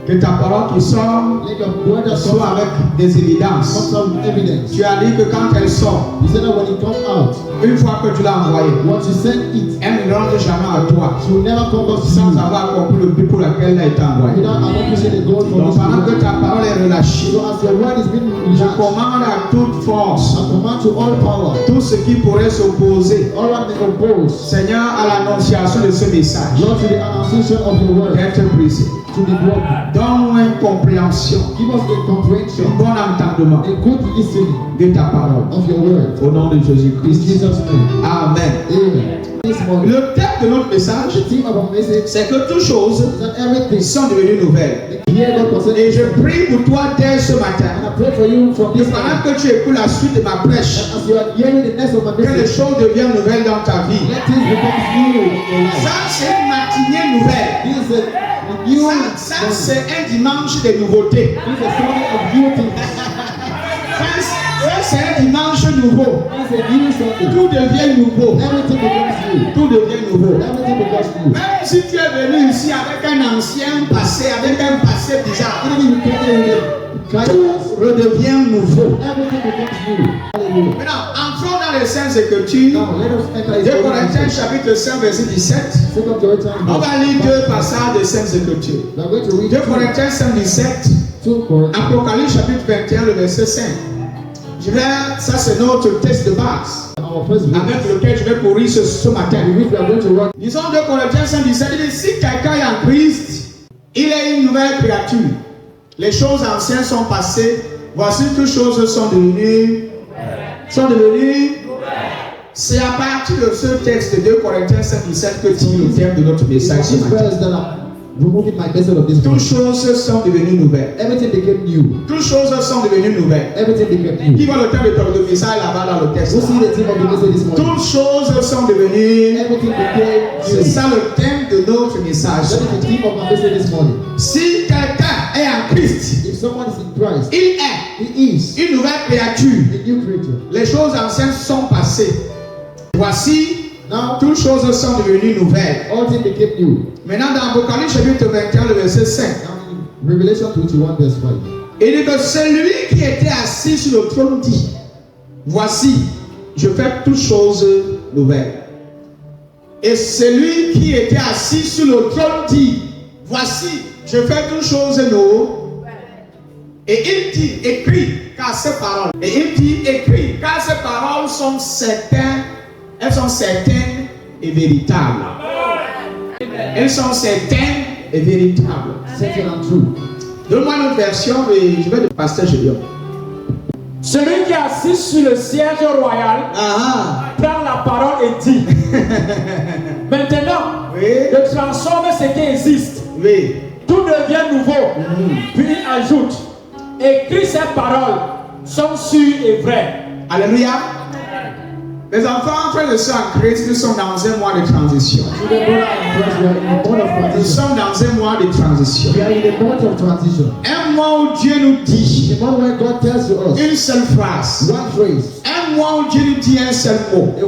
Que ta parole qui sort Let your word that soit comes avec des évidences. out with evidence. Tu as dit que quand elle sort, You said that when it comes out, une fois que tu l'as envoyée, once you send it, elle ne rentre jamais à toi she will never come back to sans you avoir compris le but pour lequel elle a été envoyée. without accomplishing the goal for Donc this pendant que world. ta parole est relâchée, So as your word is being je released, commande à toute force, I command to all power, tout ce qui pourrait s'opposer, all that may oppose, Seigneur, à l'annonciation de ce message, Lord, to the annunciation of your word, d'être brisé. to be broken. Donne-nous une compréhension, Give us a un comprehension, bon entendement a good listening de ta parole. of your word. Au nom de In Jésus-Christ. Jesus' name. Amen. Amen. This morning, Le thème de notre message, the theme of our message is c'est que toutes choses that everything sont devenues nouvelles. hear God Et concerning je prie pour toi dès ce and matin, I pray for you from que this pendant time. que tu écoutes la suite de ma prêche, As you are hearing the next of my que les message, choses deviennent nouvelles dans ta vie. let things become new in your life. Ça, c'est une matinée nouvelle. This is a new Ça, morning. c'est un dimanche de nouveauté. This is a Sunday of new things. Ça, c'est un dimanche nouveau. This is a new Sunday. Tout devient nouveau. Everything becomes new. Tout devient nouveau. Everything becomes new. Même si tu es venu ici avec un ancien passé, avec un passé bizarre, Even you came here with a tout redevient nouveau. everything becomes new. Hallelujah. Maintenant, entrons dans les Saintes Écritures. Now let us enter 2 into Corinthiens chapitre 5 verset 17. 2 Corinthians. On va lire deux passages des Saintes Écritures. We are going to read 2 Corinthiens 5, 17. 2 Corinthians. Apocalypse chapitre 21, le verset 5. Ça c'est notre texte de base Our first verse. avec lequel je vais courir ce matin. In which we are going to run. Disons 2 Corinthiens 5, 17. Il dit, si quelqu'un est en Christ, il est une nouvelle créature. Les choses anciennes sont passées. Voici toutes choses sont devenues. C'est à partir de ce texte de 2 Corinthiens 5, 17 que tire le thème de notre message ce This matin. verse that I'm removing my message of this Toutes morning. choses sont devenues nouvelles. Everything became new. Toutes choses sont devenues nouvelles. Everything became Qui new. voit le thème de message là-bas dans le texte? You see the theme of the message this morning. Toutes choses sont devenues. Everything became C'est new. ça le thème de notre message. That is the theme of my message this morning. Si quelqu'un est en Christ, If someone is in Christ, il est he is une nouvelle créature. a new creature. Les choses anciennes sont passées. Voici, Now, toutes choses sont devenues nouvelles. all things became new. Maintenant, dans Apocalypse chapitre 21, le verset 5, Now, in Revelation 21, verse 5. il dit que celui qui était assis sur le trône dit, voici, je fais toutes choses nouvelles. Et celui qui était assis sur le trône dit, voici, je fais toutes choses nouvelles. Et il dit, écris, car ces paroles. Et il dit, écris, car ces paroles sont certaines, elles sont certaines et véritables. Elles sont certaines et véritables. Certain and true. Donne-moi une autre version et je vais de Pasteur Gédéon. Celui qui est assis sur le siège royal prend la parole et dit. Maintenant, Oui. je transforme ce qui existe. Oui. Tout devient nouveau. Puis il ajoute, écris ces paroles sont sûres et vraies. Alléluia. Les enfants, frères et sœurs en Christ, nous sommes dans un mois de transition. Children, brother and friends, we are in a mode of Nous transition. sommes dans un mois de transition. We are in a mode of transition. Un mois où Dieu nous dit The one where God tells to us une seule phrase. one phrase. Un mois où Dieu nous dit un seul mot. A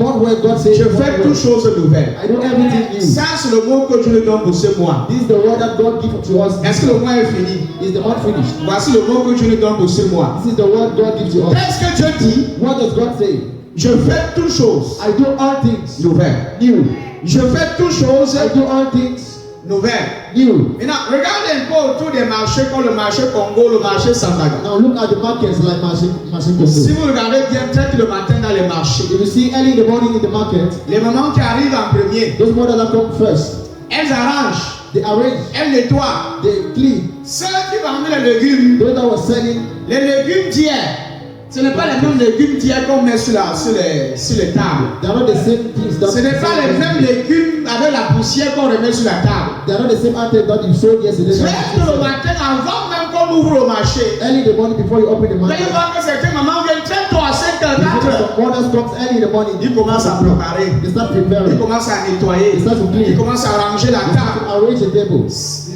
word where God says, Je fais toutes choses nouvelles. I do everything new. Ça, c'est le mot que Dieu nous donne pour ce mois. This is the word that God gives to us. Est-ce que le mois est fini? Is the month finished? Voici le mot que Dieu nous donne pour ce mois. This is the word God gives to us. Qu'est-ce que Dieu dit? What does God say? Je fais toutes choses I do all things nouvelles. new. Je fais toutes choses I do all things nouvelles. new. Maintenant, regardez un peu autour des marchés comme le marché Congo, le marché Sandaga. Now look at the markets like Machine Si Congo. vous regardez bien, peut-être le matin dans les marchés, If you see early in the morning in the market, les mamans qui arrivent en premier, those mothers that come first, elles arrangent, they arrange, elles nettoient. they clean. Ceux qui vendent les légumes, Those that were selling, les légumes d'hier, ce n'est pas les mêmes légumes d'hier qu'on met sur les tables. they are not the same things. Ce n'est pas les mêmes légumes avec la poussière qu'on remet sur la table. They are not the same items that you sold yesterday. Très tôt le matin, avant même qu'on ouvre le marché, Early in the morning before you open the vous allez market, voir que certaines mamans viennent très tôt à 5 h, 4 h. some mothers come early in the morning. Ils commencent à préparer, They start ils preparing. commencent à nettoyer, They start to ils clean. commencent à ranger la They start table. to arrange the table.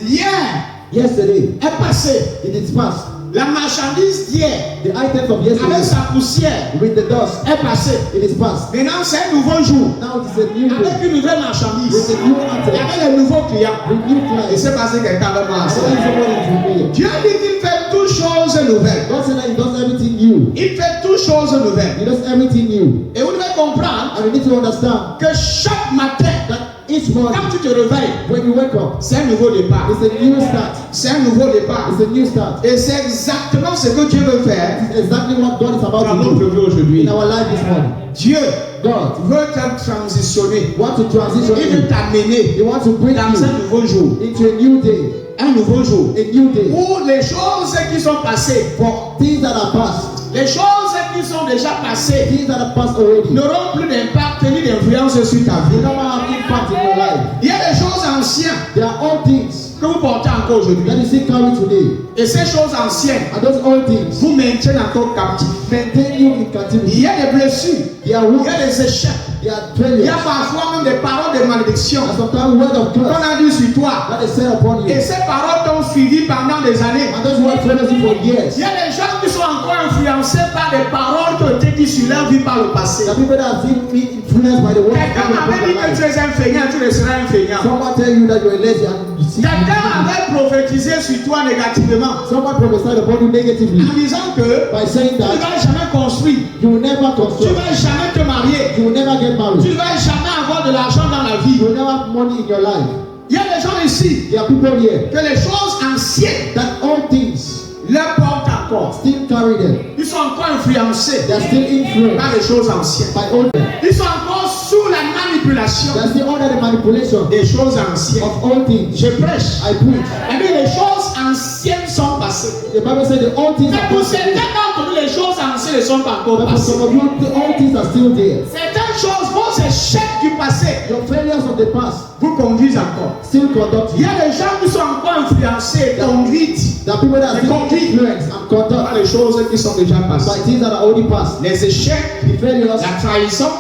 Hier Yesterday, est passé. it is past. La marchandise d'hier, The items of avec yesterday, sa poussière, with the dust, est passée. it is past. Maintenant, c'est un nouveau jour. Now it is a new Avec day. une nouvelle With marchandise. a new Et item. avec de nouveaux clients. With new Et clients. c'est passé quelqu'un avec moi. And then someone is revealed. Dieu dit qu'il fait toutes choses nouvelles. God said that He does everything new. Il fait toutes choses nouvelles. He does everything new. Et vous devez comprendre And you need to understand que chaque matin, that each morning, quand tu te réveilles, when you wake up, c'est un nouveau départ. it's a new start. C'est un nouveau départ. It's a new start. Et c'est exactement ce que Dieu veut faire It's exactly what God is dans about to notre do vie aujourd'hui. in our life this morning. Dieu God veut te transitionner. wants to transition Il veut you. t'amener He wants to bring dans un you nouveau jour. into a new day. Un nouveau jour. A new day. Où les choses qui sont passées, For things that are past, les choses qui sont déjà passées, things that are past already, n'auront plus d'impact ni d'influence sur ta they vie. don't have impact in your life. Il y a des choses anciennes There are all things que vous portez encore aujourd'hui. that you see carry today. Et ces choses anciennes And those old things vous maintiennent encore captif. maintain you in Il captivity. y a des blessures, They are il wounds, y a des échecs, they are il y failures. a parfois même des paroles de malédiction And sometimes word of qu'on curse a dit sur toi. that is said upon you. Et ces paroles t'ont suivi pendant des années. And those words follow you for years. Il y a des gens qui sont encore influencés par des paroles qui ont été dites sur leur vie par le passé. The people that have seen me influenced by the word of Quelqu'un God upon m'avait dit their que tu life. es un feignant, tu ne seras un feignant. Someone tell you that you're lazy and you see. Quelqu'un avait prophétisé sur toi négativement Someone prophesied upon you negatively en disant que by saying tu ne that vas jamais construire, you will never tu ne construct, vas jamais te marier, you will never get tu married, ne vas jamais avoir de l'argent dans la you vie. will never have money in your life. Il y a des gens ici There are people here que les choses anciennes that all things leur portent encore. still carry them. Ils sont encore influencés They are still influenced par les choses anciennes. by old men. Ils sont encore sous la manipulation They are still under the manipulation des choses anciennes. of old things. Je prêche. I preach. Eh bien, les choses anciennes sont passées. The Bible says the old things Mais are pour passed. certains d'entre nous, les choses anciennes ne sont pas encore But for passées. some of you, the old things are still there. Certaines choses, vos échecs du passé, Your failures of the past vous conduisent encore. still conduct Il y you. a des gens qui sont encore influencés, conduites There are people that are The still conduit. influenced and par conducted les choses qui sont déjà by passées. things that are already past. Les échecs, The failures, la trahison,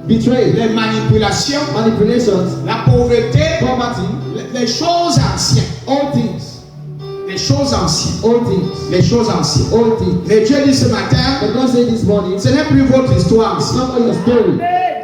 betrayal, les manipulations, manipulations, la pauvreté, poverty, les choses anciennes. all things, Les choses anciennes. all things, Les choses anciennes. all things. Mais Dieu dit ce matin, But God said this morning, ce n'est plus votre histoire. it's not all your story.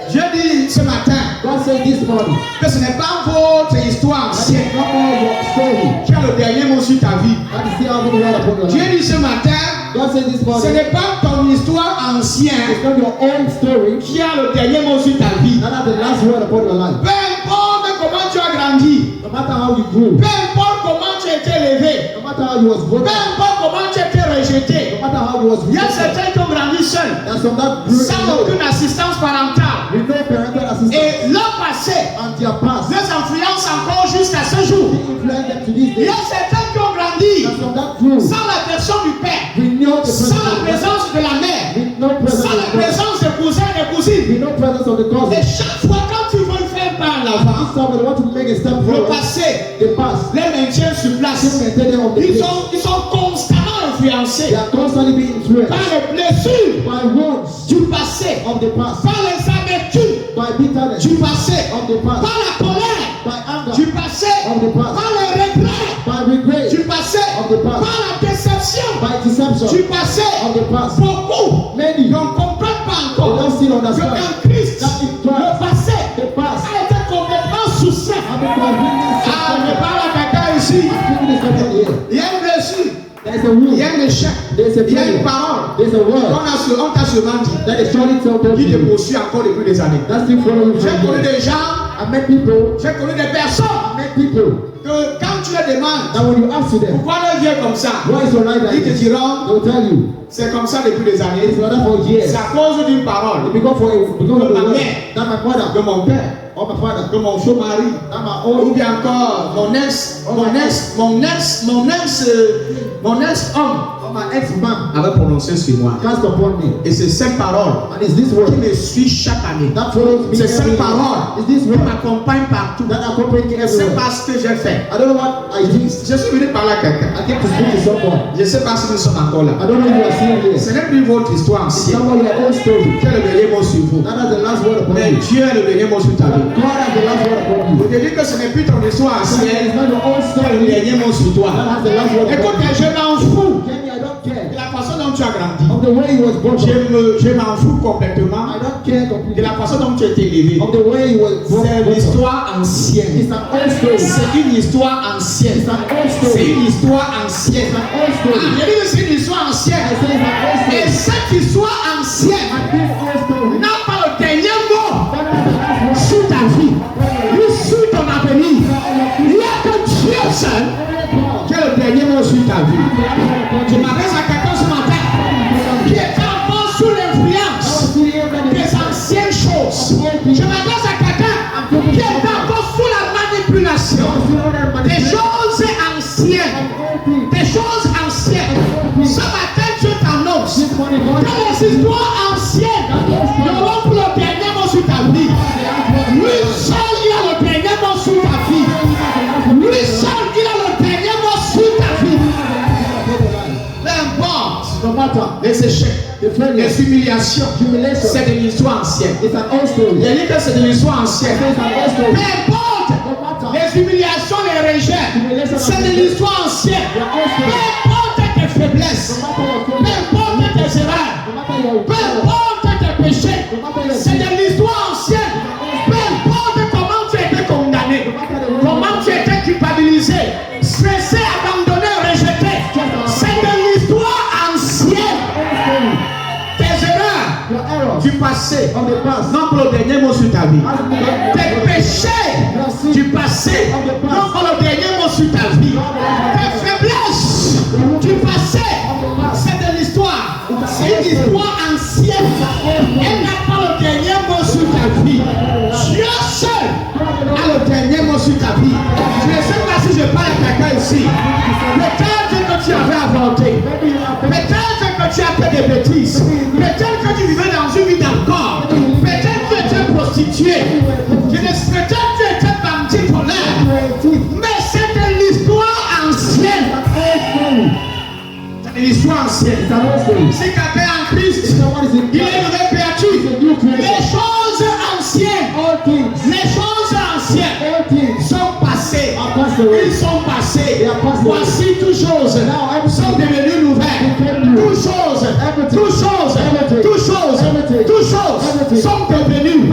Dieu dit ce matin God said this morning, que ce n'est pas votre histoire that ancienne is not all your story. qui a le dernier mot sur ta vie. That is still having the word upon your Dieu life. dit ce matin, God said this ce morning, n'est pas ton histoire it's ancienne not your own story qui a le dernier mot sur ta vie. that has the last word upon your life. Peu importe comment tu as grandi, No matter how you grew, peu importe comment tu as été élevé, no matter how you was peu born, importe comment tu as été rejeté. no matter how you was Il y a rejected, certains qui ont grandi seuls, there's some that grew sans aucune assistance parentale. with no parental assistance Et leur passé and their past les influence encore jusqu'à ce jour. they influence them to this Il y day. a certains qui ont grandi There's some that grew sans la personne du père, with no the sans la presence présence de la mère, with no presence sans of la the brother, présence des cousins et des cousines. with no presence of the Et cousin. chaque fois quand tu veux faire par This l'avant, time when they want to make a step le forward, passé the past les maintient sur still place. maintain them on the Ils place. sont constamment influencés They are constantly being influenced par les blessures by wounds du passé, of the past, par les amertumes by bitterness du passé, of the past, par la colère by anger du passé, of the past, par les regrets by regret du passé, of the past, par la déception by deception du passé. of the past. Beaucoup Many ne comprennent pas they encore don't still que understand en Christ, that in le Christ, passé the past a été complètement soustrait. have been completely Ah, je separated. parle à quelqu'un ici. People is coming here. Il y a une blessure, There is a il wound, y a un échec, there is a il y a une failure, parole. there is a word On t'a seulement dit that is surely told qui te you. poursuit encore depuis des années. That's still following you J'ai from connu here. des gens, I met people, j'ai connu des personnes I met people que quand tu les demandes that when you ask them, pourquoi leur vie est comme ça, why is your life like ils te this? diront They'll tell you, c'est comme ça depuis des années. it's like that for years. C'est à cause d'une parole Because of the Ma word mère. that my mother de mon père, or my father, de mon faux mari, that my ou own, bien encore mon ex-homme or my ex-man avait prononcé sur moi. cast upon me. Et c'est cette parole And it's this qui word me suit chaque année. that follows me C'est every cette day. parole It's this qui word m'accompagne partout. that accompanies me Je ne sais everywhere. pas ce que j'ai fait. I don't know what I did. Je suis venu parler à quelqu'un. I came to speak to someone. Je ne sais pas si nous sommes encore là. I don't know if you are still here. Ce n'est plus votre histoire It's ancienne. not your own story. Qui a le dernier mot sur vous. That has the last word upon Mais you. Dieu a le dernier mot sur ta vie. God has the last word upon Je you. te dis que ce n'est plus ton histoire So ancienne. it's not your own Qui a le story dernier mot sur that toi. has the last word Écoute, upon you. je m'en fous. Kenny, I don't façon dont tu as grandi, of the way he was brought up. je m'en fous complètement I don't care de completely la façon dont tu as été élevé. of the way he was brought C'est up. l'histoire ancienne. It's an old story. C'est une histoire ancienne. It's an old C'est story. une histoire ancienne. It's an old Ah, story. j'ai dit que c'est une histoire I ancienne. say it's an old story. Et cette histoire ancienne And this old story, n'a pas le dernier mot that is the last one. sur ta vie, ni sur ton avenir. Il n'y a que Dieu seul qui a le dernier mot sur ta vie. Je m'adresse à quelqu'un ce matin qui est encore sous l'influence des anciennes choses. Je m'adresse à quelqu'un qui est encore sous la manipulation des choses anciennes. Des choses anciennes. Ce matin, Dieu t'annonce que les histoires anciennes n'auront plus le dernier mot sur ta vie. Lui seul, il a le dernier mot sur ta vie. Lui seul, il a le dernier mot sur ta vie. Peu importe No matter les échecs, the failure, les humiliations, humiliation, c'est de l'histoire ancienne. it's an old story. Il dit que c'est de l'histoire ancienne. It's an old story. Peu importe No matter les humiliations, les rejets, c'est de l'histoire ancienne. Peu importe tes faiblesses, peu importe tes erreurs, peu importe tes péchés, c'est de l'histoire ancienne. Peu importe comment tu as été condamné, comment tu as été culpabilisé, stressé, abandonné, rejeté, c'est de l'histoire ancienne. Tes erreurs your errors du passé of the past. n'ont pas le dernier mot sur ta vie. Tes péchés du passé n'ont pas le dernier mot sur ta vie. Tes faiblesses du passé, c'est de l'histoire. C'est une histoire ancienne. Elle n'a pas le dernier mot sur ta vie. Dieu seul a le dernier mot sur ta vie. Je ne sais pas si je parle à quelqu'un ici. Peut-être que tu avais inventé. Peut-être que tu as fait des bêtises. Peut-être que tu vivais dans une vie d'encore. Peut-être que tu étais prostituée. Peut-être que tu étais bandit voleur. Mais c'est de l'histoire ancienne. C'est de l'histoire ancienne. It's an old story. Si quelqu'un est en Christ, Someone is in il est une Christ. nouvelle créature. Les choses anciennes, All things, les choses anciennes all things sont passées. are passed away. Ils sont passés. They are passed away. Voici toutes choses sont devenues nouvelles. Toutes choses, toutes choses, toutes choses, toutes choses sont devenues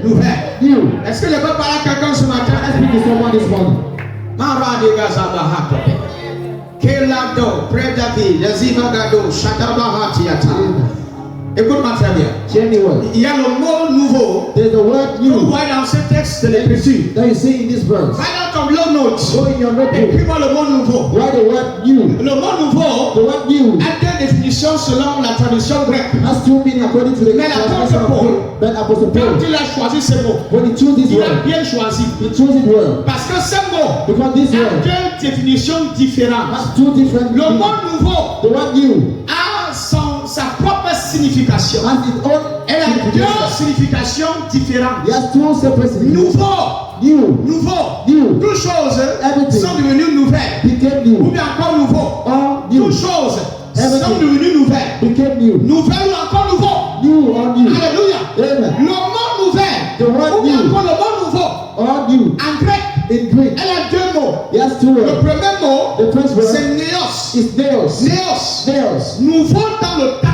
nouvelles. New. Est-ce que je peux parler à quelqu'un ce matin? I speak to someone this morning. Kelado, Predavi, Yazivagado, Shatabahatiata. Écoute-moi très bien. Hear me well. Il y a le mot nouveau. There's the word Vous new voyez dans ce texte de l'écriture. that you see in this verse. Va dans ton bloc note. Go in your notebook. Écris-moi le mot nouveau. Write the word new. Le mot nouveau The word new a deux définitions selon la traduction grecque. has two meanings according to the Mais l'apôtre translation of Paul, Paul. But Apostle Quand Paul, il a choisi ce mot, when he chose this il a word, bien choisi. he chose it well. Parce que ce mot Because this a word deux définitions différentes. has two different Le meanings. mot nouveau The word new a sa propre signification. has its own Elle a deux signification. significations différentes. He has two separate significations. Nouveau, New nouveau. New. Toutes choses Everything. sont devenues nouvelles. became Ou new. bien encore nouveau. Or new Toutes choses Everything. sont devenues nouvelles. became new. Nouvelles ou encore nouveau. New or new. Alléluia. Amen. Le mot nouvelle. The word Ou bien new. encore le mot nouveau. Or new. En grec, In Greek, elle a deux mots. he has two Le words. premier mot, The first word c'est néos. is theos. Néos. Theos. Nouveau dans le temps.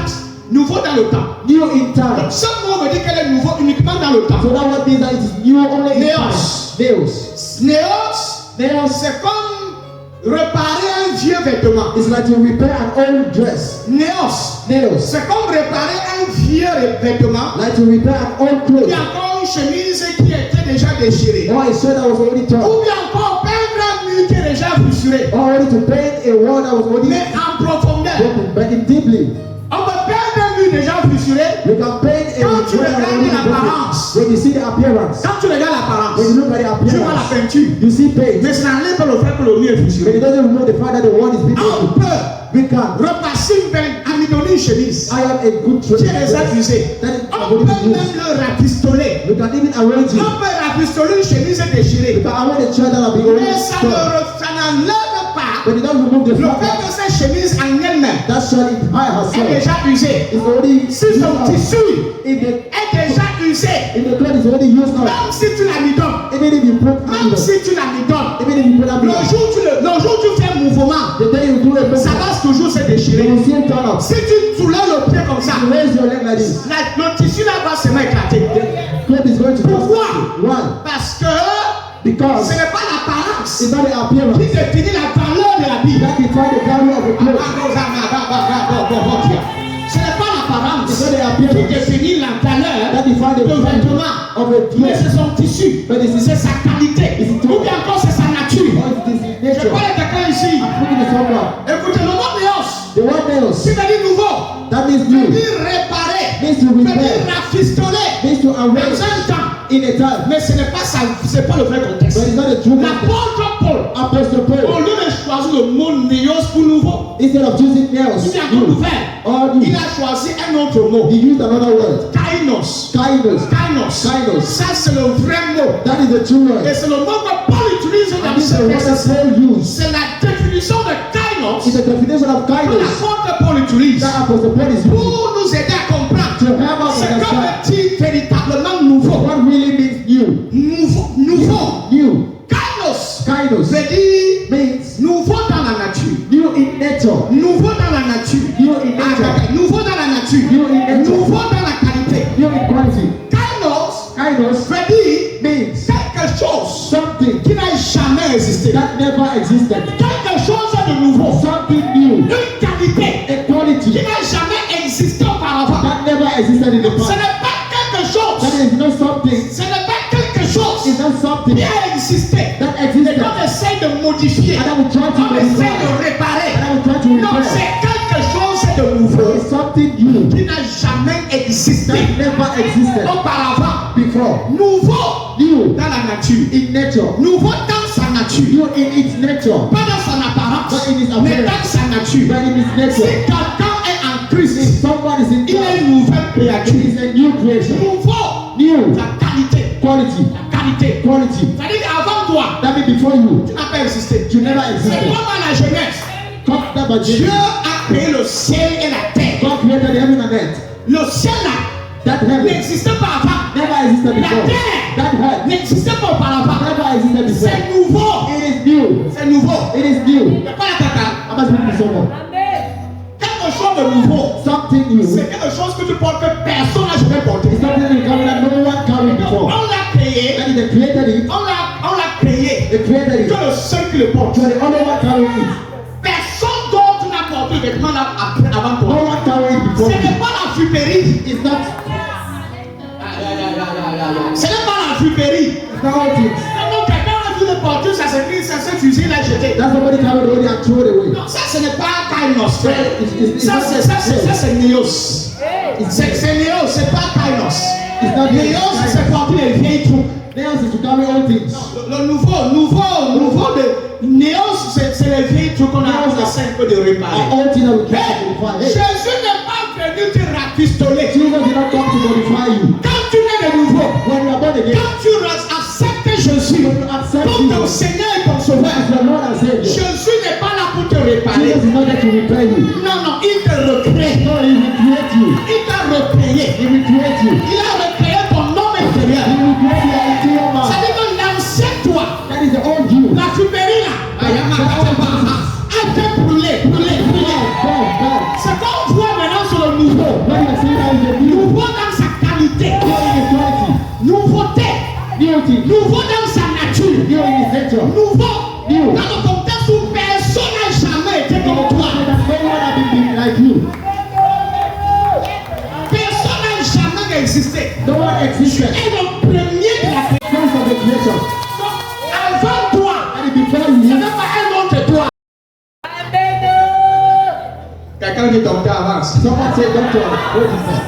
Nouveau dans le temps. New in time. Ce mot me dit qu'elle est nouveau uniquement dans le temps. So that what means that it is new only in Theos. time. Theos. Néos, Theos c'est comme réparer un vieux vêtement. is like to repair an old dress. Néos, Theos. c'est comme réparer un vieux vêtement. Like to repair an old Ou clothes. bien encore une chemise qui était déjà déchirée. Or a shirt that was already torn. Ou bien encore peindre un mur qui est déjà fissuré. Or already to paint a wall that was already Mais en profondeur. broken. But in deeply, On peut peindre un mur déjà fissuré. you can paint a Quand tu wall that was regardes already l'apparence. broken. When you see the appearance, Quand tu regardes l'apparence, when you look at the tu vois la appearance, peinture. you see paint. Mais ça n'enlève pas le fait que le mur est But fissuré. it doesn't remove the fact that the wall is being On broken. peut We can. repasser une belle amidonner une chemise. I am a good Qui est déjà trader. usée. That is On according peut to même use. le rapistoler. We can even arrange it. On peut rapistoler une chemise déchirée. We can arrange the chair that have been already Mais ça n'enlève pas But it doesn't remove the le fact fait that que cette chemise en elle-même that shirt is high est herself. déjà usée. It's already Si son tissu if the est déjà usé, If the cloth is already used now, même si tu l'as mis dedans, even if you put même amber, si tu l'as mis dedans, even if you put le amber, jour où tu fais un mouvement, the day you do a ça movement, va toujours se you déchirer. will see it turn up. Si tu soulèves le pied comme ça, You raise your leg like this, le tissu là va seulement éclater. cloth is going to Pourquoi? Why? Parce que Because ce n'est pas l'apparence it's not the appearance qui définit la valeur de l'habit. that define the value of the cloth. Ce n'est pas l'apparence It's not the qui appearance définit la valeur that define the de value vêtement. of a Mais cloth. c'est son tissu, But it's c'est sa qualité, ou bien encore c'est sa nature. Or it is in Je nature. parle à quelqu'un ici. I'm putting it somewhere. Écoutez, le mot néos, The word nails, si tu dis nouveau, that means veut new, dire réparer, means to veut dire repair, rafistoler means to dans arrange un temps. in a time. Mais ce n'est pas ça, c'est pas le vrai contexte. But it's not a true context. L'apôtre Paul, Apostle au Paul, lieu de choisir le mot néos pour nouveau, instead of using nails, il a encore new, ouvert. or Il new, a choisi un autre mot. he used another word, Kainos. kindness. Kainos. Kainos. Ça, c'est le vrai mot. That is the true word. Et c'est le mot que Paul utilise And dans this is ce the word that texte. Paul used. C'est la définition de Kainos It's the definition of que kindness l'apôtre Paul utilise that Apostle Paul is using pour nous aider à comprendre. to help us C'est comme understand dit véritablement nouveau. what really means new. Nouveau. New. Kainos Kindness veut dire means nouveau dans la nature. new in nature. Nouveau dans la nature. New in nature. Nouveau dans la nature. New in nature. Nouveau dans la qualité. New in quality. Kainos Kindness veut dire means quelque chose something qui n'a jamais existé. that never existed. Quelque chose de nouveau. Something new. Une qualité A qui quality n'a jamais existé auparavant. that never existed in the Ce past. n'est pas quelque chose. That is not something. Ce n'est pas quelque chose It's not something qui a existé. that Et existed. qu'on essaie de modifier. And I will try to On essaie modify. de réparer. And I will try to Non, repair. c'est quelque chose de nouveau It's something new qui n'a jamais existé that never existed auparavant. before. Nouveau New dans la nature. in nature. Nouveau dans sa nature. New in its nature. Pas dans son apparence, But in his mais appearance. dans sa nature. But in its Si nature. quelqu'un est en If Christ, someone is in il est Christ, une nouvelle it créature. is a new creation. Nouveau, New la qualité. quality. La qualité. Quality. C'est-à-dire qu'avant toi, That means before you, tu n'as pas existé. you never C'est existed. comme à la jeunesse. Come that by Dieu Jesus. a créé le ciel et la terre. God created the heaven and earth. Le ciel là That heaven n'existait pas avant. never existed La before. terre That earth n'existait pas auparavant. never existed before. C'est nouveau. It is new. C'est nouveau. It is new. C'est pas la tata. I must speak to someone. Quelque chose de nouveau. Something new. C'est quelque chose que tu portes que personne n'a jamais porté. It's something new coming that no one carried before. On l'a créé. And they created it. On l'a créé. They created it. Que le seul qui le porte. So the only one carrying it. Personne d'autre n'a porté le vêtement là avant No toi. one carrying it Ce before n'est you. pas la fuperie. It's not. Ce n'est pas la fuperie. It's not all things. Quand quelqu'un a vu le porteur, ça s'est pris, ça s'est fusillé, l'a jeté. That somebody carried already and threw it away. Non, ça ce n'est pas Kainos, frère. It's Ça not- c'est Néos. C'est Néos, c'est pas Kainos. It's not Néos, c'est porter les vieilles troupes. Nails is to carry all things. Le nouveau de Néos, c'est les vieilles trucs qu'on essaie un peu de réparer. All things that we Mais try to modify. Hey, Jésus n'est pas venu te rafistoler. Jesus did not come to modify you. Quand tu nais de nouveau, When you are born again, quand tu acceptes Jésus when you accept comme ton Jesus Seigneur et ton Sauveur, as your Lord and Savior, Jésus n'est pas là pour te réparer. Jesus is not there to repair you. Non, il te recrée. No, He will create you. Il t'a recréé. He will create you. Il a recréé ton homme intérieur. He will create your interior man. Ça veut dire que l'ancien toi, That is the old you. la fuperie là, a été brûlé. God. Ce qu'on voit maintenant sur le nouveau, When you see that is the new, nouveau dans sa qualité, new in His quality, nouveauté, new thing, nouveau dans sa nature, new in His nature, nouveau new. dans le contexte où personne n'a jamais été comme toi. That no one has been like you. Personne n'a jamais existé. No one Tu existed. es le premier de la création. First of the creation. Donc, avant toi, And before il n'y you, avait pas un autre toi. Quelqu'un dit docteur avance. someone said, Doctor, what is that?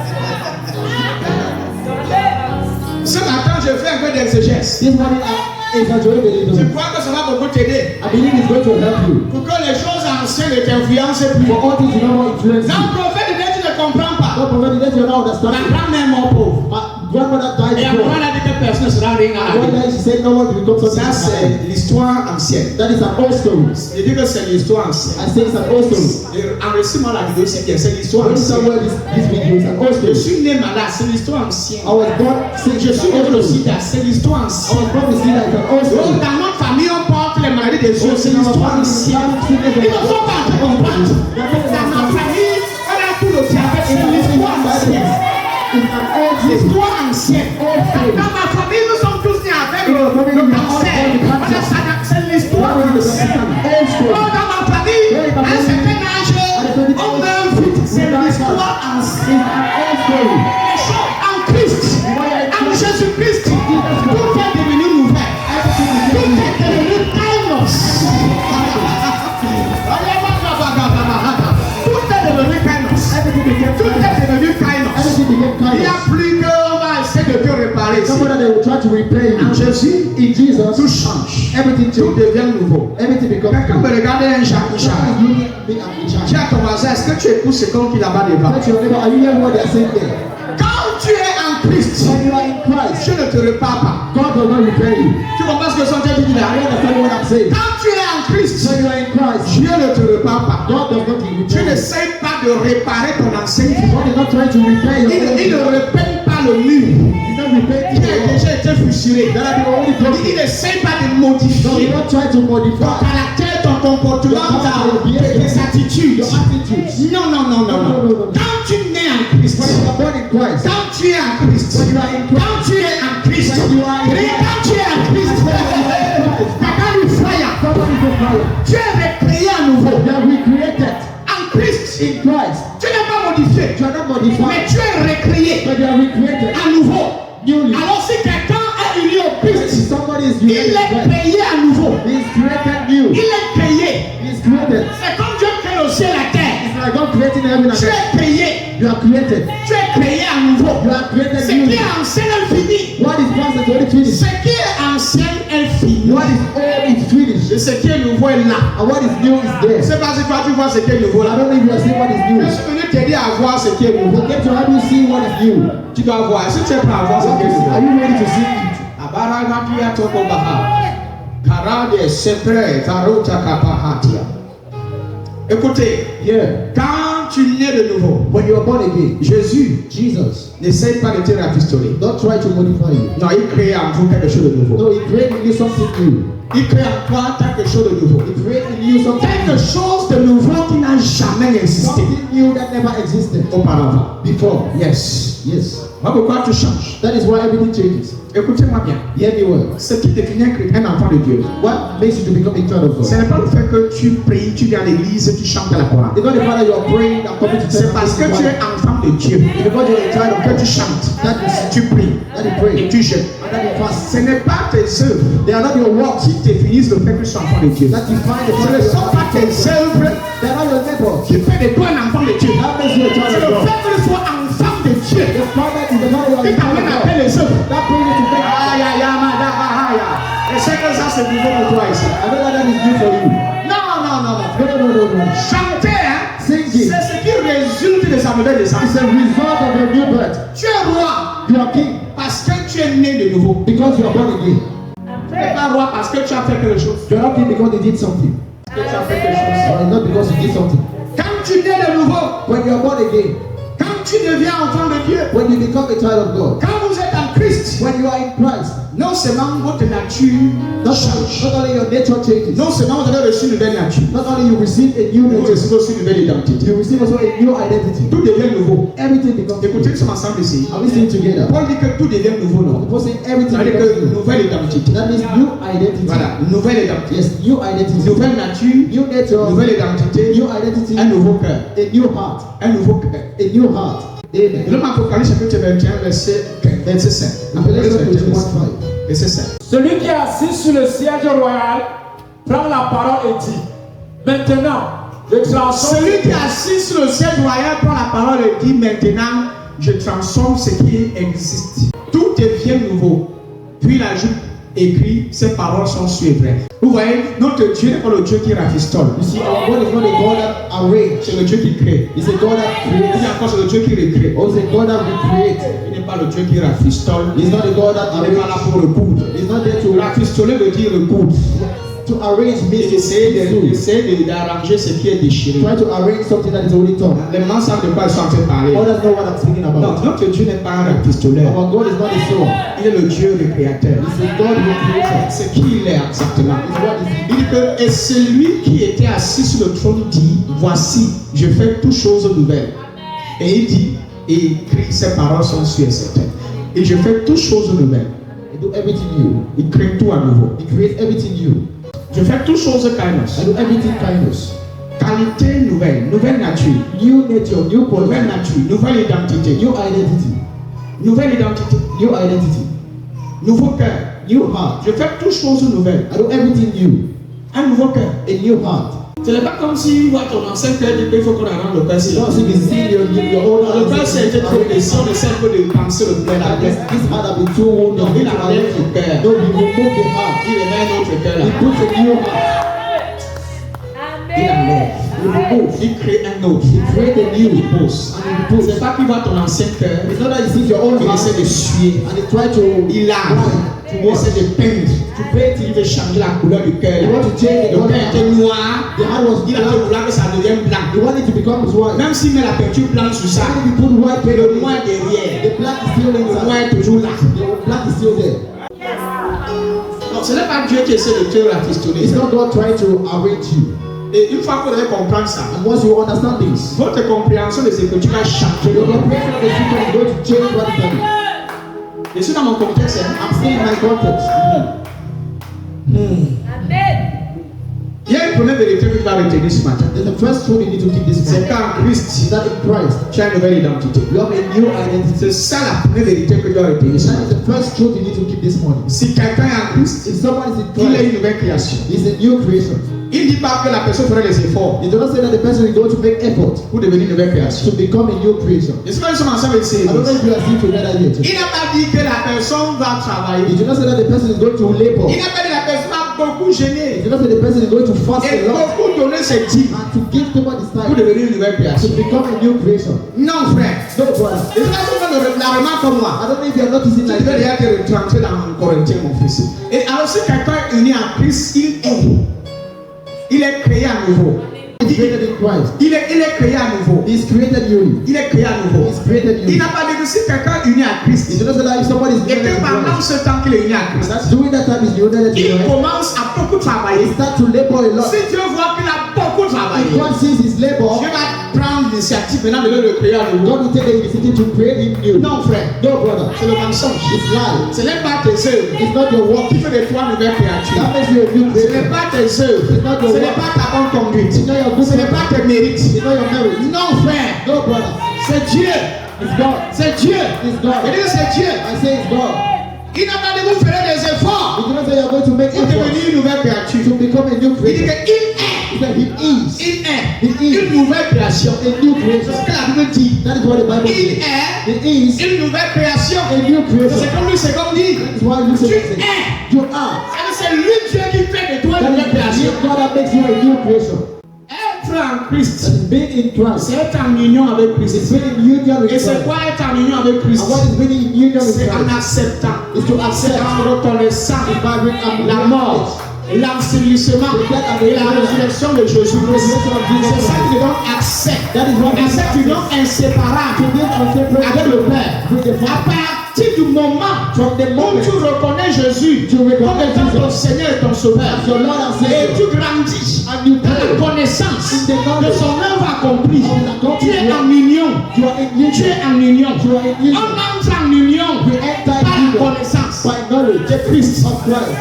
Ce matin, je fais un peu d'exégèse. This morning, I exaggerated a Je little. crois que ça va beaucoup t'aider. I believe it's going to help you. Pour que les choses anciennes ne t'influencent plus. For all things you know what influence Dans you. le prophète de Dieu, tu ne comprends pas. God provided that you Ma now understand. grand-mère est morte pauvre. My grandmother died Et après, before. elle a dit que personne ne sera rien à la One vie. day she said, no one will become something. Ça, c'est l'histoire ancienne. That is an old story. Je dis que c'est l'histoire ancienne. I say it's an old story. Enregistre-moi la vidéo si bien, c'est l'histoire When someone ancienne. this video is an old Je story. suis né malade, c'est l'histoire ancienne. I was born sick. Je suis né It's an au old story. sida, c'est l'histoire I ancienne. was born with sida. It's an old Oh, story. dans notre famille, on porte les maladies des yeux, c'est l'histoire ancienne. Ils ne sont pas en train de comprendre. Dans ma famille, on a tout le diabète, c'est l'histoire ancienne. It's an old story. L'histoire ancienne. Dans ma famille, nous sommes tous nés avec le cancer. C'est l'histoire ancienne. Oh, dans ma famille, à un certain âge, on meurt vite. C'est l'histoire ancienne. Les choses en Christ, en Jésus-Christ, tout est devenu nouvel. Tout est devenu kainos. Tout est devenu kainos. Tout est devenu kainos. Everything became Il n'y a kindness. plus qu'on va essayer de te réparer. Somebody they will try to replay En you. Jésus, In Jesus, tout change. everything Tout changes. devient nouveau. Everything becomes Quelqu'un me new. regardait un Jacques Someone Richard. is looking at me and in Dis charge. à ton voisin, est-ce que tu écoutes ce qu'on dit là-bas devant? Touch your neighbor. Are you hearing what they are saying there? Quand tu es en Christ, When you are in Christ, Dieu ne te repart pas. God will not repay you. Tu comprends ce que son Dieu dit Are you là? understanding what I'm saying? Quand tu es en Christ, When you are in Christ, Dieu ne te repart pas. God does not Tu repay you. n'essayes pas de réparer ton ancien vie. God is not trying to repay your Il ne own. repeigne pas le mur He's not repaying qui a you. déjà été fissuré. That have been already broken. Il n'essaye pas de No, modifier he's not trying to ton modify caractère, ton comportement, tes attitudes. your attitude. Non, non, non, non, non. Quand tu nais en Christ, When you are born in Christ, quand tu es en Christ, when you are in Christ, quand tu es en Christ, When you are in et quand tu es en Christ, Papa lui fire, somebody is on fire. tu es recréé à nouveau. They are recreated En Christ, in Christ. tu n'es pas modifié, You are not mais modified, tu es recréé but you are recreated à nouveau. newly. Alors si quelqu'un est uni au If Christ, somebody is il united in est Christ, créé à nouveau. he is created new. Il est créé. He is created. C'est comme Dieu crée le ciel et la terre. It's like God creating heaven and Tu earth. es créé. You are created. Tu es créé à nouveau. You are created Ce qui newly. est ancien est fini. What is past is already finished. Ce qui est ancien est fini. What is old is finished. Et ce qui est nouveau est là. And what is new is there. C'est pas si toi tu vois ce qui est nouveau I là. don't know if you are saying what is new. Je suis venu t'aider à voir ce qui est nouveau. Forget to help you see what is new. Tu dois voir. Est-ce que tu es prêt à voir ce qui est Are nouveau? you ready to see it? Abaragatia tokobaha. Karade sepre tarota kapahatia. Écoutez, Yeah. quand tu nais de nouveau, When you are born again, Jésus Jesus, n'essaye pas de te rafistoler. don't try to modify you. Non, il crée en vous quelque chose de nouveau. No, he created in you something new. Il crée en toi quelque chose de nouveau. He created in you something Quelque new. chose de nouveau qui n'a jamais existé Something new that never existed auparavant. before. Yes. Yes. Voilà pourquoi tu changes. That is why everything changes. Écoutez-moi bien. Hear me well. Ce qui définit un chrétien, un enfant de Dieu, What makes you to become a child of ce God? n'est pas le fait que tu pries, tu viens à l'église, tu chantes à la chorale. It's not the fact that you are praying and coming to C'est church. parce que tu es enfant de Dieu It's because you are a child of que God tu chantes, that you tu pries that you et pray tu jeûnes. and that you fast. Ce n'est pas tes œuvres They are not your works qui définissent le fait que tu sois enfant de Dieu. that define the Ce fact ne that you sont are pas tes œuvres They are not your neighbors. qui fait de toi un enfant de Dieu. That makes you a C'est child le of God. fait que tu sois enfant de Dieu The fact that you are a qui child t'amène à of faire God. les œuvres. That brings you to faith. Aïe, aïe, aïe, madabahaya. Et c'est que ça, c'est nouveau pour toi ici. I know that is new for you. Non, non, non, non. No. Chanter, hein, Singing. c'est ce qui résulte de sa nouvelle naissance. It's a result of your new birth. Tu es roi You are king parce que tu es né de nouveau. because you are born again. Tu n'es pas roi parce que tu as fait quelque chose. You are not king because they did something. Que tu as fait quelque chose. Or not because you did something. Quand tu nais de nouveau, When you are born again, quand tu deviens enfant de Dieu, when you become a child of God, quand vous êtes en Christ, when you are in Christ, non seulement votre nature change, not only your nature changes, non seulement vous avez reçu une nouvelle nature, not only you receive a new vous nature, recevez aussi une nouvelle identité. you receive also a new identity. Tout devient nouveau. Everything becomes Écoutez, nous new. sommes ensemble ici. Are we still together? Paul dit que tout devient nouveau, non? Paul saying everything Ça veut dire becomes que new. nouvelle identité. That means new identity. Voilà, nouvelle identité. Yes, new identity. Nouvelle nature, New nature, nouvelle identité, new identity, un nouveau cœur. a new heart, Un nouveau cœur. a new heart. Amen. L'homme Apocalypse chapitre 21, verset 5. Revelation 21:5. Verset 5. Celui qui est assis sur le siège royal prend la parole et dit, maintenant, je transforme Celui qui est assis sur le siège royal prend la parole et dit maintenant, je transforme ce qui existe. Tout devient nouveau. Puis il ajoute, écrit, ces paroles sont sûres et vraies. Vous voyez, notre Dieu n'est pas le Dieu qui rafistole. You see, our God is not a God that arrange. C'est le Dieu qui crée. He's a God that Il creates. y a encore c'est le Dieu qui recrée. Also a God that recreates. Il n'est pas le Dieu qui rafistole. He's not a God that Il n'est pas là arranges. pour recoudre. He's not there to Rafistoler veut dire recoudre. arrange Et essayer d'arranger ce qui est déchiré. Try to arrange something that is already torn. Les mamans savent de quoi ils sont en train de parler. Others know what I'm speaking Non, about. notre Dieu n'est pas un rafistoleur. Our God is not a soul. Il est le Dieu recréateur. He's a God who creates. C'est qui il est exactement. It's what is Il dit que, et celui qui était assis sur le trône dit, voici, je fais toutes choses nouvelles. Et il dit, et il écrit, ces paroles sont sûres et certaines. Et je fais toutes choses nouvelles. He do everything new. Il crée tout à nouveau. He creates everything new. Je fais toutes choses kainos. I do everything kindness. Qualité nouvelle, nouvelle nature. New nature, new Nouvelle quality, nature, nouvelle identité. new identity, Nouvelle identité. new identity, Nouveau cœur. new heart. Je fais toutes choses nouvelles. I do everything new. Un nouveau cœur. A new heart. Ce n'est pas comme si voit ton ancien cœur dit qu'il faut qu'on rende le cœur. It's not as if you see your own Le cœur c'est été trop blessé, on essaie un peu de penser le cœur là. This heart have been too wounded. Non, il enlève le cœur. No, he remove the heart. Il remet un autre cœur là. He puts a new heart. Il enlève. He removes. Il crée un autre. He creates a new. Il pose. And he puts. C'est pas qu'il voit ton ancien cœur. It's not that he sees your own Il heart essaie de suer. and he try to Il lave. to Il essaie de peindre. to paint Il it. veut changer la couleur du cœur. He wants to change the Le cœur était color. noir. The heart was Il a fait black. vouloir que ça devienne blanc. He wanted to become white. Même s'il met la peinture blanche sur ça, Even if you put white paint le on noir it, derrière, the black is still le noir inside. est toujours là. The black is still there. Non, ce n'est pas Dieu qui essaie de te rafistoler. It's not God trying to arrange you. Et une fois que vous allez comprendre ça, And once you understand this, votre compréhension des Écritures va changer. your comprehension of the scripture is going to change radically. Je suis dans mon contexte. Hein. I'm still in my context. Il y a une première vérité que tu vas retenir ce matin. Then the first truth you need to keep this C'est in mind qu'en Christ, is that in Christ, tu as une nouvelle identité. you have a new identity. C'est ça la première vérité que tu dois retenir ce That is matin. the first truth you need to keep this morning. Si quelqu'un est en Christ, If someone is in il est Christ, une nouvelle création. he's a new creation. Il ne dit pas que la personne ferait les efforts It does not say that the person is going to make effort pour devenir une nouvelle création. to become a new creation. Et c'est quand nous sommes ensemble ici. I don't know if you are still together here. Il n'a pas dit que la personne va travailler. It does not say that the person is going to labor. Il n'a pas dit que la personne va beaucoup It gêner does not say the person is going to fast et a lot beaucoup donner ses dîmes and to give too much pour time devenir une nouvelle to création. become a new creation. Non, frère. No, brother. Et c'est pas seulement la remarque comme moi. I don't know if you are noticing Tu like devais that. déjà te rentrer dans Corinthiens, mon fils. Et alors, si quelqu'un est uni en Christ, il est créé à nouveau. He's created in Christ. Il est créé à nouveau. He's created newly. Il est créé à nouveau. He's created Il newly. n'a pas dit que si quelqu'un est uni à Christ, It does not say that if somebody is et united que in pendant Christ, ce temps qu'il est uni à Christ, during that time he's united il in Christ, commence à beaucoup travailler. he start to labor a lot. Si Dieu voit qu'il a beaucoup travaillé, If God sees his labor, Dieu va prendre l'initiative maintenant de le créer à nouveau. God will take the initiative to create him new. Non, frère. No, brother. C'est le mensonge. It's lie. Ce n'est pas tes œuvres It's not your work. qui fait de toi une nouvelle créature. That makes you a new Ce n'est creation. pas tes œuvres. Ce n'est pas ta bonne conduite. It's not your good Ce n'est pas tes mérites. It's not your merit. Non, frère. No, brother. C'est Dieu. It's God. C'est Dieu. It's God. Il dit c'est Dieu. I say it's God. Il n'a pas dit que vous ferez des efforts It does not say you're going to make pour effort devenir une nouvelle to créature. become a new Il dit creation. qu'il He said he is est une nouvelle création. a new C'est creation. ce que la Bible dit. That is what the Bible Il says. est He is une nouvelle création. a new creation. C'est comme lui, c'est comme dit. That is why you say Tu es. you are. C'est lui Dieu qui fait de toi une nouvelle That is création. God that makes you a new creation. Être en That Christ, is being in Christ. c'est être en union avec It's Christ. being in union with Et c'est Christ. quoi être en union avec Christ? And what is being in union with C'est en Christ? acceptant, Is to c'est accept en reconnaissant la mort, l'enseignement et la résurrection de Jésus-Christ. C'est ça qui te donne accès. That is what Accès qui te donne inséparable avec le Père. with the À Father. partir du moment From the où moment tu reconnais Jésus you comme recognize étant ton Jesus Seigneur et ton Sauveur, as your Lord and et Savior, tu grandis and you dans la pray, connaissance in the knowledge de son œuvre accomplie, tu es en you union. are in Tu union. es en union. You are in On union. entre en union We enter par in la union connaissance by knowledge de Christ. of Christ.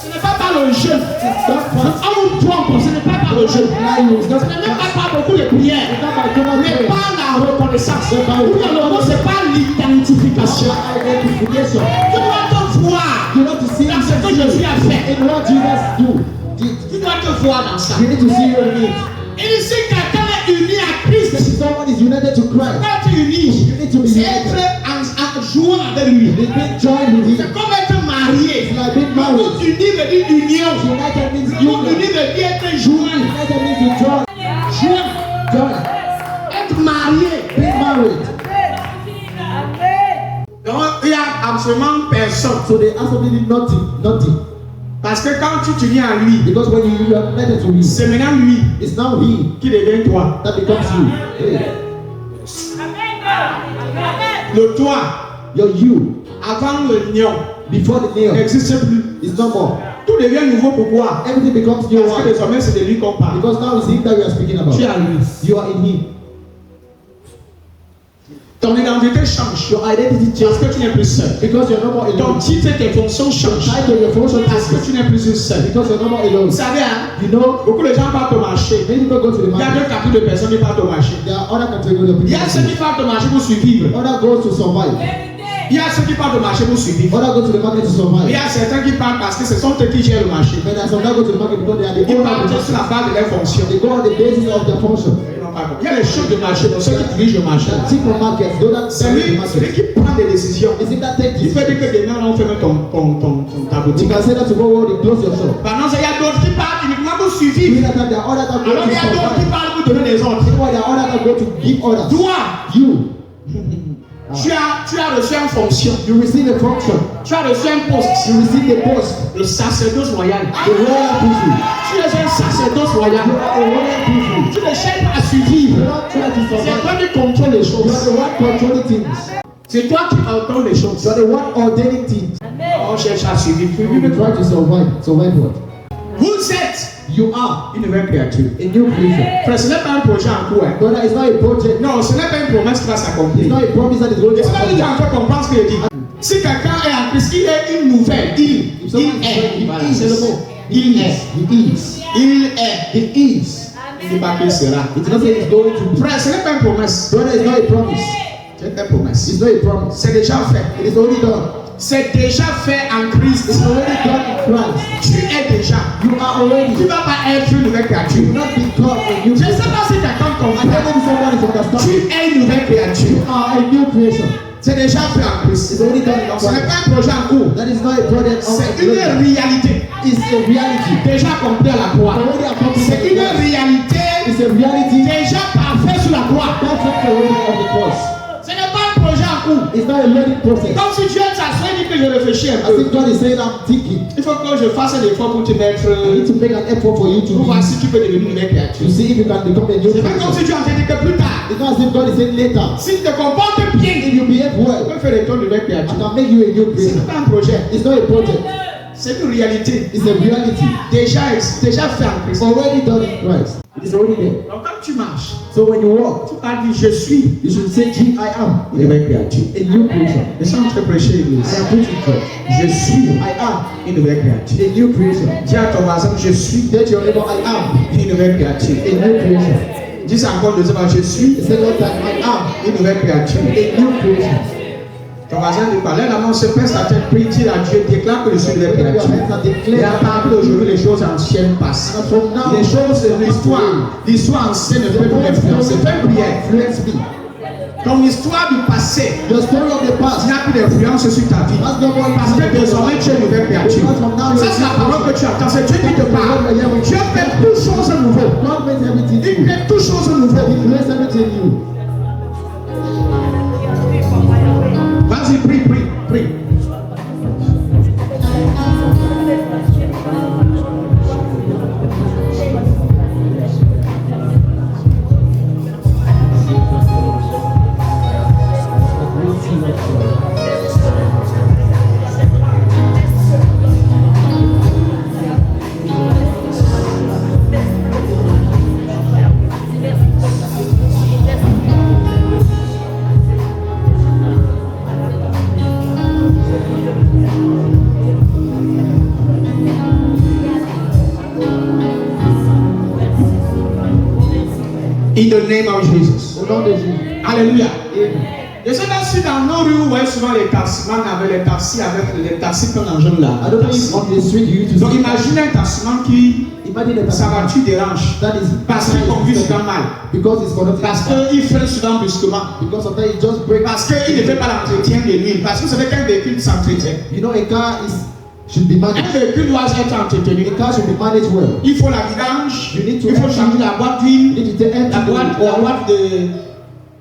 Ce n'est pas par le jeûne. Not by On nous trompe, ce n'est pas par le jeûne. lying. It's Ce not n'est même pas par beaucoup de prières. not by common Mais prayer. par la reconnaissance. Ou dans le mot, c'est pas l'identification. By identification. Tu dois te voir You want to see dans ce que Jésus a fait. in what Jesus do. Tu dois te voir dans ça. You need to see your need. Et si quelqu'un est uni à Christ, If someone is united to Christ, être uni, you need to be c'est être united. en jouant avec lui. It's being joined with C'est Him. comme être marié. It's like being On married. union. United means Le mot union. uni veut dire être joint. United means to join. Joint. Join. Être marié. Being married. Donc, il n'y a absolument personne. So they absolutely nothing. Nothing. Parce que quand tu t'unis à lui, Because when you are connected to him, c'est maintenant lui it's now he qui devient toi. that becomes you. Hey. Le toi, Your you. avant l'union, Before the nail, n'existe plus. it's no more. Tout devient nouveau. Pourquoi? Everything becomes new Parce que one. désormais, c'est de lui qu'on parle. Because now it's him that we are speaking about. Tu es à lui. You are in him. Ton identité change. Your identity Parce changes que tu n'es plus seul. because you're no more Ton alone. titre et tes fonctions Your changent. title, your function Parce que changes tu n'es plus une seule. because you're no more alone. Vous savez, hein, You know, beaucoup de gens partent au marché. many people go to the Il y a market. deux catégories de personnes qui partent au marché. There are other categories of Il y a ceux people. qui partent au marché pour survivre. Other goes to survive. Il y a ceux qui partent au marché pour survivre. Other go to the market to Il y survive. a certains qui partent parce que ce sont eux qui gèrent le marché. But there are some that go to the market because they are the Ils owner of partent the sur market. la base de leurs fonctions. They go on the basis of their function. Il y a les chefs de marché, donc ceux qui dirigent le marché. That people market, those that C'est direct the lui, celui market. qui prend des décisions. Is it that take Il this? peut dire que demain on ferme ta You boutique. can say that tomorrow they close your shop. Pendant ce il y a d'autres qui partent uniquement pour During survivre. that time, there are others that go Alors to il y a d'autres qui survive. partent pour donner des ordres. Meanwhile, there are others that go to give orders. Toi, You, tu as reçu une fonction. you receive a function. Tu as reçu un poste. You receive a post. Le sacerdoce royal. The royal priesthood. Tu es un sacerdoce royal. You are a royal priesthood. Tu ne cherches pas à You survivre. don't try to C'est survive. toi qui contrôles les You are choses. the one controlling things. C'est toi qui ordonnes les choses. You are the one ordaining things. On cherche à survivre. You try to survive. Survive what? Vous êtes You are une nouvelle créature. a new creation. Frère, ce n'est pas un projet en cours. Hein. Brother, it's not a project. Non, ce n'est pas une promesse qui va It's s'accomplir. not a promise that is going Et to c'est pas lui qui happen. a fait comprendre ce qu'il dit. Si quelqu'un est en Christ, il est une nouvelle. If someone is est. he Voilà, is. c'est le mot. He Il is. est. He is. Il est. He is. Il ne dit pas qu'il sera. It doesn't say it's going to be. Frère, ce n'est pas une promesse. Brother, it's not a promise. C'est une promesse. It's not a promise. C'est déjà fait. It is already done. C'est déjà fait en Christ. It's already done in Christ. Tu es déjà. You are already. Tu ne vas pas être une nouvelle You créature. will not become a new Je ne sais creation. pas si quelqu'un I don't comprend. know if someone is Tu understanding. es une nouvelle créature. You are a new creation. C'est déjà fait en Christ. It's already done in Donc ce n'est Christ. pas un projet en cours. That is not a project of C'est a une project. réalité. It's a reality. Déjà accomplie à la croix. Already accomplished C'est on the une cross. réalité It's a reality. déjà parfaite sur la croix. Perfect already on the cross. Ce n'est pas un projet en cours. It's not a learning process. Comme si Dieu s'assoit et dit que je réfléchis un As peu. if God is saying, I'm thinking. Il faut que je fasse un effort pour te mettre. I need to make an effort for you Pour voir to si tu peux devenir une nouvelle créature. see if you can become a new C'est pas comme si creation. Dieu en dit que plus tard, It's not as if God is saying later. si tu te comportes bien, If you behave tu well, peux faire de toi une nouvelle I créature. can make you a new Ce creation. n'est pas un projet. It's not a project. C'est une réalité. It's a reality. Déjà fait en Christ. It's already done in Christ. It is already there. Donc quand tu marches, So when you walk, tu vas dire je suis you should say, G, I am une nouvelle créature. a new creation. Je suis en train de prêcher I l'église. am preaching church. Je suis I am une nouvelle créature. a new creation. Dis à ton voisin, je suis Tell your neighbor, I am une nouvelle créature. a new creation. Dis encore deuxième fois, je suis Say all time, I am une nouvelle créature. a new creation. Ton voisin lui parle, là, on se presse la tête, prie, dis à Dieu, déclare que je suis une nouvelle Your créature. hands and Et declare à partir d'aujourd'hui, les choses anciennes passent. that from now, Les choses, l'histoire ancienne ne peut plus m'influencer. Fais une prière. influence me. Ton histoire du passé The story of the past n'a plus d'influence sur ta vie. has no more Parce que désormais tu es une nouvelle créature. Ça c'est la parole que tu entends, c'est Dieu qui te parle. Dieu fait toutes choses nouvelles. God makes everything Il new. fait toutes choses nouvelles. He makes everything new. Vas-y, prie, prie, prie. In the name of Jesus. Au nom de Jésus. Alléluia. Amen. Je sais pas si dans nos rues, vous voyez souvent les taximans avec les taxis plein d'engins là. I don't know if on the street you used to Donc see. imagine un taximan qui, Imagine a sa taxi voiture dérange. that is Parce qu'il conduit souvent mal. because it's connected. Parce qu'il freine souvent brusquement. Because sometimes it just breaks. Parce qu'il ne fait pas l'entretien de nuit. Parce que vous savez qu'un véhicule s'entretient. You know, a car is should be Un managed. véhicule doit être entretenu. A car should be managed well. Il faut la vidange, You need to il faut changer la boîte d'huile, You need to empty la boîte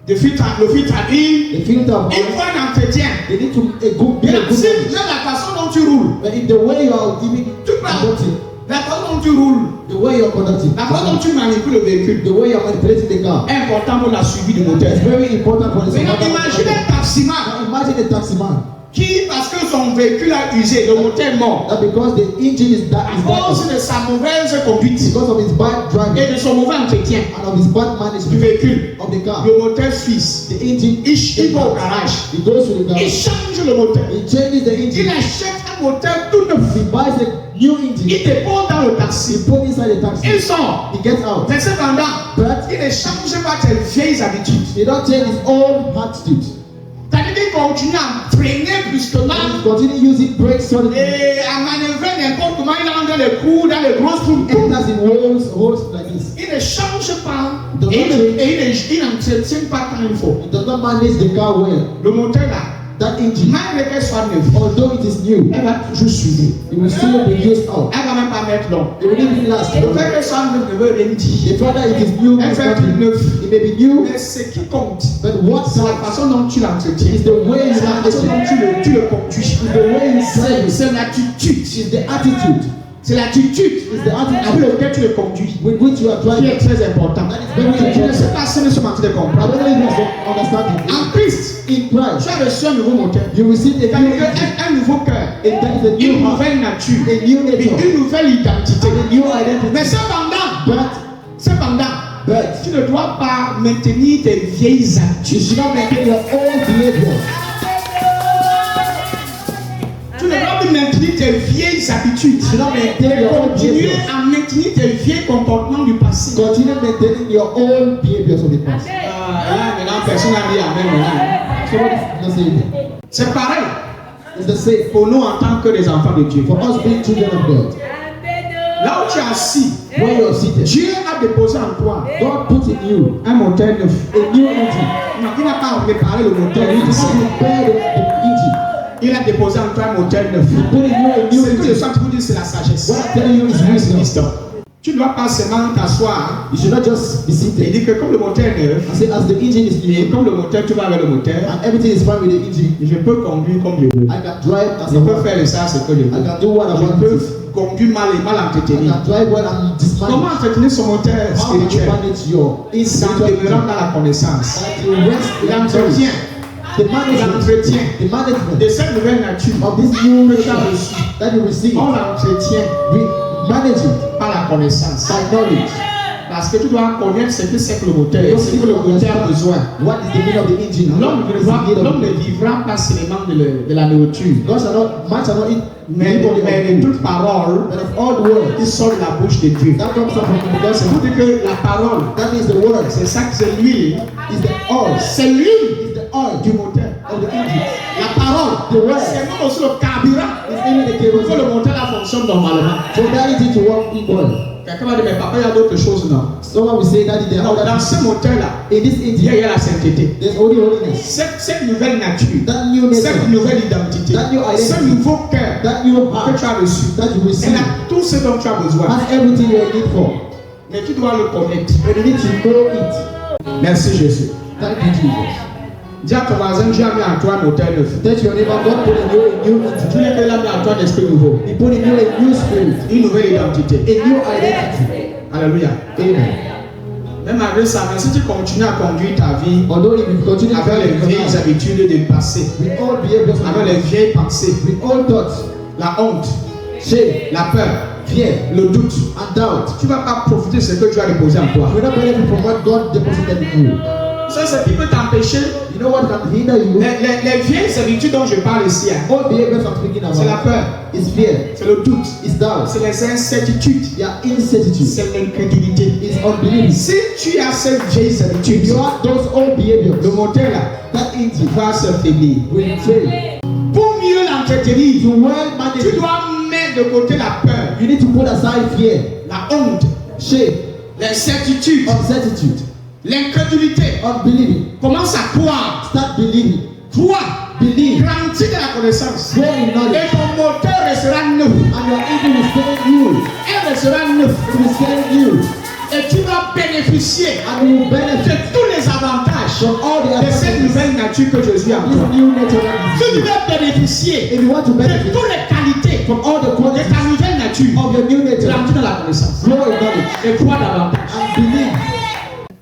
de filtre, le filtre à huile. the filter of Il faut un entretien. They need to a good, be a Mais good si managed. la façon dont tu roules, But if the way you are giving, tu parles, conducting, la façon dont tu roules, the way you are conducting, la façon dont tu manipules le véhicule the way you are manipulating the car, est important pour la suivi du moteur. is very important for the Maintenant, survival. imagine un taximan Now imagine a taximan qui, parce que son véhicule a usé, le moteur est mort, that because the engine is à cause bad, de sa mauvaise conduite because of his bad driving et de son mauvais entretien and of his bad du management véhicule, of the car, le moteur suisse. the engine Il va au garage, he goes to the car, il change le moteur, he changes the il engine, achète un moteur tout neuf, he buys a new engine, il dépose dans le he taxi, put inside the taxi, il sort. he gets out, Mais cependant, but il ne change pas ses vieilles habitudes. he don't change his own attitude. C'est-à-dire qu'il continue à freiner brusquement He continue using brakes suddenly. et à manœuvrer n'importe comment. Il entre dans les coups, dans les grosses routes. Enters in holes like this. Il ne change pas Donc, et il n'entretient pas quand il faut. He does not manage the car well. Le moteur là, That engine, malgré qu'elle soit neuve, although it is new, elle va toujours suivre. it will still be used out. Elle va même pas mettre long. It will even last. Le fait qu'elle soit neuve ne veut rien dire. The father, it is new, Elle it's fait not tout new. neuf. It may be new, Mais ce qui compte, but what c'est la counts façon dont tu l'entretiens. is the way you C'est la façon dont manage it. tu le conduis. Is the way you drive it. C'est l'attitude. Is the attitude C'est l'attitude Is the attitude. avec laquelle tu le conduis with which you are qui driving. est très important. That is very Je ne important. sais pas si nous sommes en train de I comprendre. don't know if you understand it. En Christ, In Christ, tu as reçu un nouveau moteur. you receive a new C'est-à-dire engine, un nouveau cœur, and that is a une new heart, nouvelle nature, a new nature, une nouvelle identité. and a new identity. Mais cependant, But tu ne dois pas maintenir tes vieilles you habitudes. should not maintain your own behavior. Tu ne dois plus maintenir tes vieilles habitudes. You should not maintain your own Continuer behavior. à maintenir tes vieux comportements du passé. Continue maintaining your own behaviors of the past. Là, maintenant, personne n'a dit Amen. Maintenant. Somebody not saying it. C'est pareil It's the same pour nous en tant que des enfants de Dieu. for us being children of God. Là où tu es assis, When you are seated, Dieu a déposé en toi God put in you un moteur neuf. a new engine. Il n'a pas préparé le moteur. He did not prepare the engine. Il a déposé en toi un moteur neuf. He put in you a new Ce que je engine. suis en train de vous dire, c'est la sagesse. What I'm telling you is wisdom. Tu ne dois pas seulement t'asseoir You should not just be et seated dire que comme le moteur est neuf, and say, as the engine is et new comme le moteur, tu vas avec le moteur, and everything is fine with the engine, je peux conduire comme je veux. I can drive as Je I peux want. faire de ça ce que je I veux. can do what I Je want. peux conduire mal et mal I entretenu. can drive well and Comment dismanage. entretenir son moteur How can you spirituel? manage your Il s'en spiritual demeurant engine? dans la connaissance. That you rest in L'entretien the management, L'entretien the management de cette nouvelle nature of this new que tu as nature reçue, that you receive. on l'entretient We manage it par la connaissance. by knowledge. Parce que tu dois connaître ce que c'est que le moteur et Because ce you que le don't moteur a understand besoin. what is the meaning of the engine. and L'homme what ne is the doit- need of l'homme ne it. vivra pas seulement de la nourriture, God shall not, man shall not eat mais only de of food, toute parole but of all words qui sort de la bouche de Dieu. that comes from God. C'est pour dire que la parole, That means the word c'est ça que c'est l'huile. is the oil, C'est l'huile is the oil du moteur. of the engine. La parole, The word c'est même aussi le carburant is even the pour que kerosene. le moteur là fonctionne normalement. So that engine to work in oil. Quelqu'un va dire, mais papa, il y a d'autres choses, non? Someone will say that there Donc, are dans other ce moteur-là, in this il engine. y a la sainteté. There's only holiness. Cette nouvelle nature, That new cette nature, nouvelle identité, That new identity. ce nouveau cœur that new que heart tu as reçu, that you receive elle a tout ce dont tu as besoin. has everything you need for. Mais tu dois le connaître. But you need to know it. Merci Jésus. Thank you, Jesus. Dis à ton voisin, Dieu a mis en toi un moteur neuf. Tell your neighbor, God put in you a new Tu engine. dis qu'il a mis en toi un esprit nouveau, He put in you a new spirit, une nouvelle identité. a new identity. Alléluia. Amen. Même malgré ça, mais si tu continues à conduire ta vie Although if you continue to avec les live vieilles habitudes du passé, with all behaviors, avec les vieilles pensées, with all thoughts, la honte, shame, la peur, fear, le doute, and doubt, tu ne vas pas profiter de ce que tu as déposé en toi. you will not benefit from what God deposited in you. Ça, c'est ce qui peut t'empêcher. You know what can hinder you? Les vieilles habitudes dont je parle ici, hein, All behaviors I'm speaking c'est la about peur, is fear, c'est le doute, is doubt, c'est les incertitudes, yeah, incertitude, c'est l'incrédulité. is unbelief. Si tu as ces vieilles habitudes, If you have those old behaviors, le moteur là that engine va se faiblir. will fail. Pour mieux l'entretenir, To well manage tu it, dois mettre de côté la peur, you need to put aside fear, la honte, shame, l'incertitude, uncertitude, l'incrédulité. unbelieving. Commence à croire, Start believing, croire, believe, grandir de la connaissance. grow in Et knowledge, ton moteur restera neuf. sera neuf. It will stay new. Et tu vas bénéficier And you will de benefit tous les avantages from all the de cette advantages. nouvelle nature que Jésus a This pour toi. new nature that Si is tu in you. veux bénéficier If you want to de benefit toutes les qualités from all the de qualities ta nouvelle nature, of your new nature, grandis dans la connaissance. grow in knowledge Et crois davantage. and believe.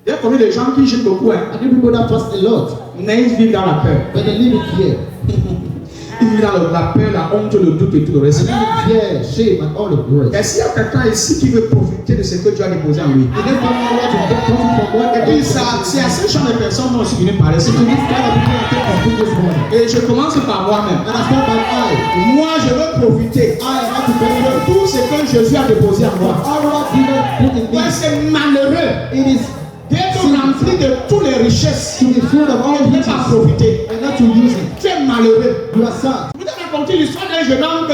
Il y a combien de gens qui gênent beaucoup, hein? And you people that trust a lot, Mais ils vivent dans la peur. but they live in fear. Ils vivent dans la peur, la honte, le doute et tout le reste. And live in fear, shame, and all of the rest. Est-ce qu'il y a quelqu'un ici qui veut profiter de ce que Dieu a déposé en lui? If there's someone who wants to get profit from what Et puis ça, c'est à ce genre de personnes dont je suis venu parler ce to this matin. kind of people that take us this morning. Et je commence par moi-même. And I start by Moi, je veux profiter I have to de benefit tout ce que Jésus a déposé en from moi. all what Jesus put in Ouais, me. c'est malheureux It is d'être rempli de toutes les richesses to be filled of all et de ne riches pas profiter. and not to use it. Tu es malheureux. You are sad. Je vous ai raconté l'histoire d'un jeune homme que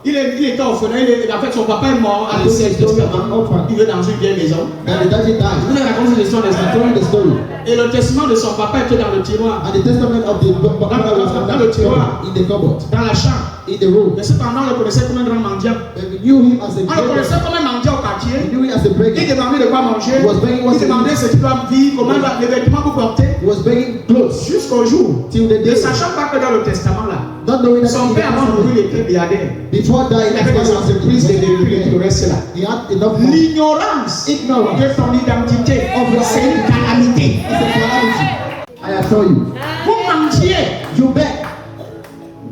il était orphelin, en fait son papa est mort à l'essai de testament. Il est dans une vieille maison. And the daddy Je died. vous ai raconté l'histoire des I told the story. Et le testament de son papa était dans le tiroir, And the testament of the father was in the cupboard, dans la chambre. in the room. Mais cependant, on le connaissait comme un grand mendiant. And we knew him as a On le beggar. connaissait comme un mendiant au We quartier. knew him as a Il beggar. demandait de quoi manger. He was begging what Il to demandait eat. ce qu'il doit vivre, comment il va, les vêtements pour porter. He was begging clothes Jusqu'au jour, till the ne day. sachant pas que dans le testament là, Not knowing that son he père avant de mourir, il était milliardaire. before dying, Il avait des entreprises, des véhicules et tout le reste là. he had enough money. L'ignorance Ignorance de ton identité, c'est une calamité. is a calamity. I assure you. Vous mentiez You beg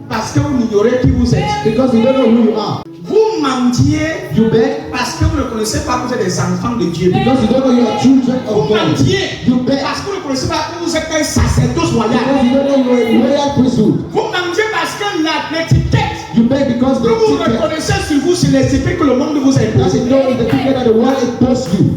parce que vous ignorez qui vous êtes. because you don't know who you are. Vous mentiez You beg parce que vous ne connaissez pas que vous êtes des enfants de Dieu. because you don't know you are children Vous of God. mentiez You beg parce que vous ne connaissez pas que vous êtes un sacerdoce because royal. you don't know you are a royal priesthood. Vous mentiez parce que l'étiquette You beg because que the vous ticket reconnaissez sur vous, c'est l'étiquette que le monde vous a that imposée. you know is the ticket that the world imposed you.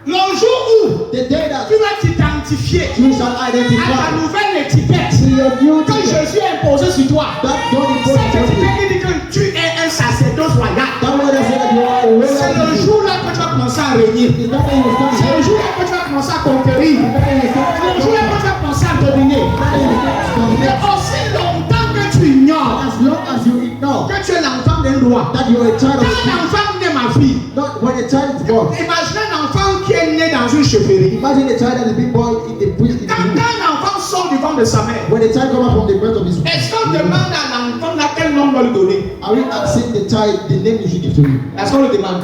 Le jour où The day that tu vas t'identifier you shall à ta identify nouvelle étiquette to your new que ticket Jésus a imposée sur toi, that God imposed cette on you. étiquette qui dit que tu es un sacerdoce royal. That word that said that you are a royal C'est le priesthood. jour là que tu vas commencer à régner. Is that when you C'est start? le jour là que tu vas commencer à conquérir. Is that when you start? C'est le jour là que tu vas commencer à dominer. That when you start to Mais dominate. aussi longtemps que tu ignores As long as you ignore que tu es l'enfant d'un roi. that you are a child of Quand God, l'enfant naît ma fille, not when a child is born. imaginez un enfant qui est né dans une chefferie. Imagine a child that is being born in the priest in the Quand womb. un enfant sort du ventre de sa mère, When a child comes out from the birth of his womb, est-ce qu'on demande à l'enfant là quel nom on va lui donner? are we asking the child the name you should give to him? Est-ce qu'on le demande?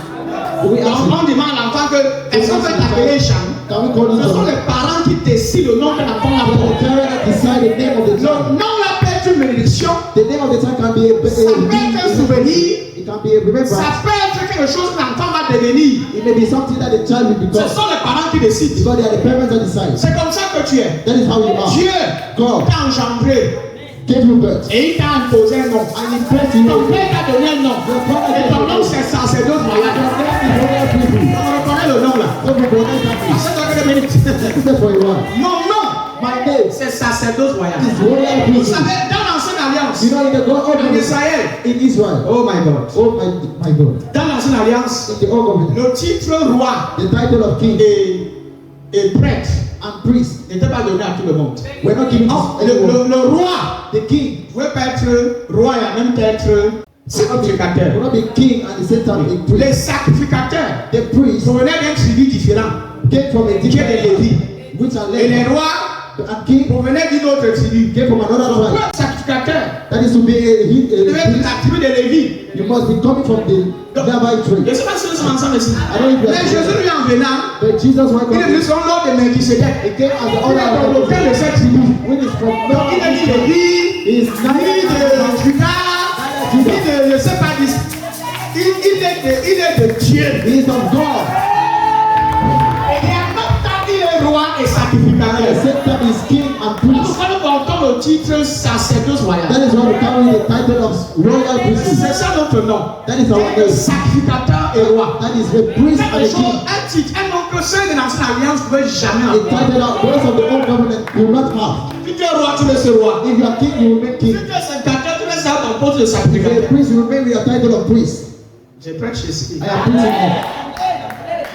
Do we ask him? On demande à l'enfant que est-ce qu'on peut t'appeler Jean? Can we call him Ce sont John? les parents qui décident le nom que l'enfant a The porté. parent that decide the name of the Le child. nom là peut être une bénédiction, The name of the child can be ça peut être un souvenir, it can be a remembrance. ça peut être quelque chose que l'enfant va devenir. It may be something that the child will Ce become. sont les parents qui décident. Because they are the parents that decide. C'est comme ça que tu es. That is how you are. Dieu God t'a engendré gave you birth. et il t'a imposé un nom. And he placed you Ton in. père t'a donné un nom. Et ton nom c'est sacerdoce royal. Royal priesthood. On reconnaît le nom là. Some people don't have Ah, it. c'est toi qui le mérites. That's what you are. Mon nom, My name c'est sacerdoce royal. is royal Vous priesthood. savez, dans l'ancienne alliance, You know, in the God en covenant Israël, in Israel. oh my God, Oh my God. dans l'ancienne alliance, In the old covenant, le titre roi the title of king et prêtre and priest n'était pas donné à tout le monde. were not given Oh, to everyone. le roi The king ne pouvait pas être roi et en même temps être sacrificateur. will not be king and the same time a Les priest. sacrificateurs The priest provenaient d'un tribu différent, came from a qui est different des Lévis. which are Et les led rois and king provenaient d'une autre tribu. came from another Pour tribe. être sacrificateur, That is to be il devait être de a la tribu de Lévi. you must be coming from the nearby Je tree. ne sais pas si nous sommes ensemble ici. I don't know if you Mais are Jésus lui en venant, but Jesus went il est venu on. sur l'ordre de Melchisédek. He came as the Il est honor dans of l'autel de the cette tribu. when is from Donc il a dit Lévi, He is ni de Judas, ni de, je sais pas, il est de Dieu. He is of God. Et en même temps, il est roi et At the sacrificateur. same time, he is king and priest. Pourquoi nous portons le titre sacerdoce royal? That is why we carry the title of royal priesthood. C'est ça notre nom. That is our Il est name. sacrificateur et roi. That is the priest and Quelque the chose, king. un titre, un nom que ceux de l'ancienne alliance ne pouvaient jamais A avoir. title that those of the old government will not have. Si tu es roi, tu es ce roi. If you are king, you will remain Si king. tu es sacrificateur, tu restes à ton poste de If you are a sacrificateur. priest, you remain with your title of priest. Je prêche ici. I am preaching here.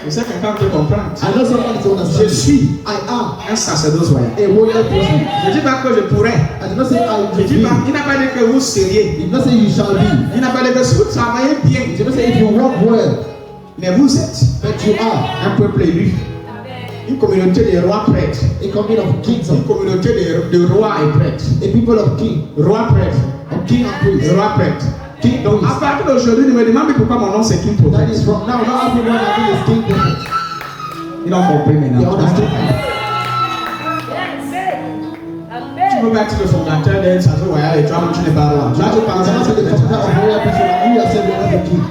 Je sais que quelqu'un peut comprendre. I know someone is Je understanding. suis I am un sacerdoce royal. a royal priesthood. Je ne dis pas que je pourrais. I did not say I Je will dis pas, be. il n'a pas dit que vous seriez. He did not say you shall be. Il n'a pas dit que si vous travaillez bien, He did not say if you work well, Mais vous êtes But you are un peuple élu. Une communauté de rois prêtres. a community of kings, Une communauté de rois et prêtres. a people of king, Rois prêtres. of king and priest. Rois prêtres. King Donc à priest. partir d'aujourd'hui, ne me demande pas pourquoi mon nom c'est King That Prophet. is from now. Not everyone I think is king prophet. Ils ont compris They maintenant. understand. Tu peux être le fondateur d'un château royal et toi, tu n'es pas roi. Toi, tu penses I'm à not the founder of royal priesthood, and you yourself are not the king.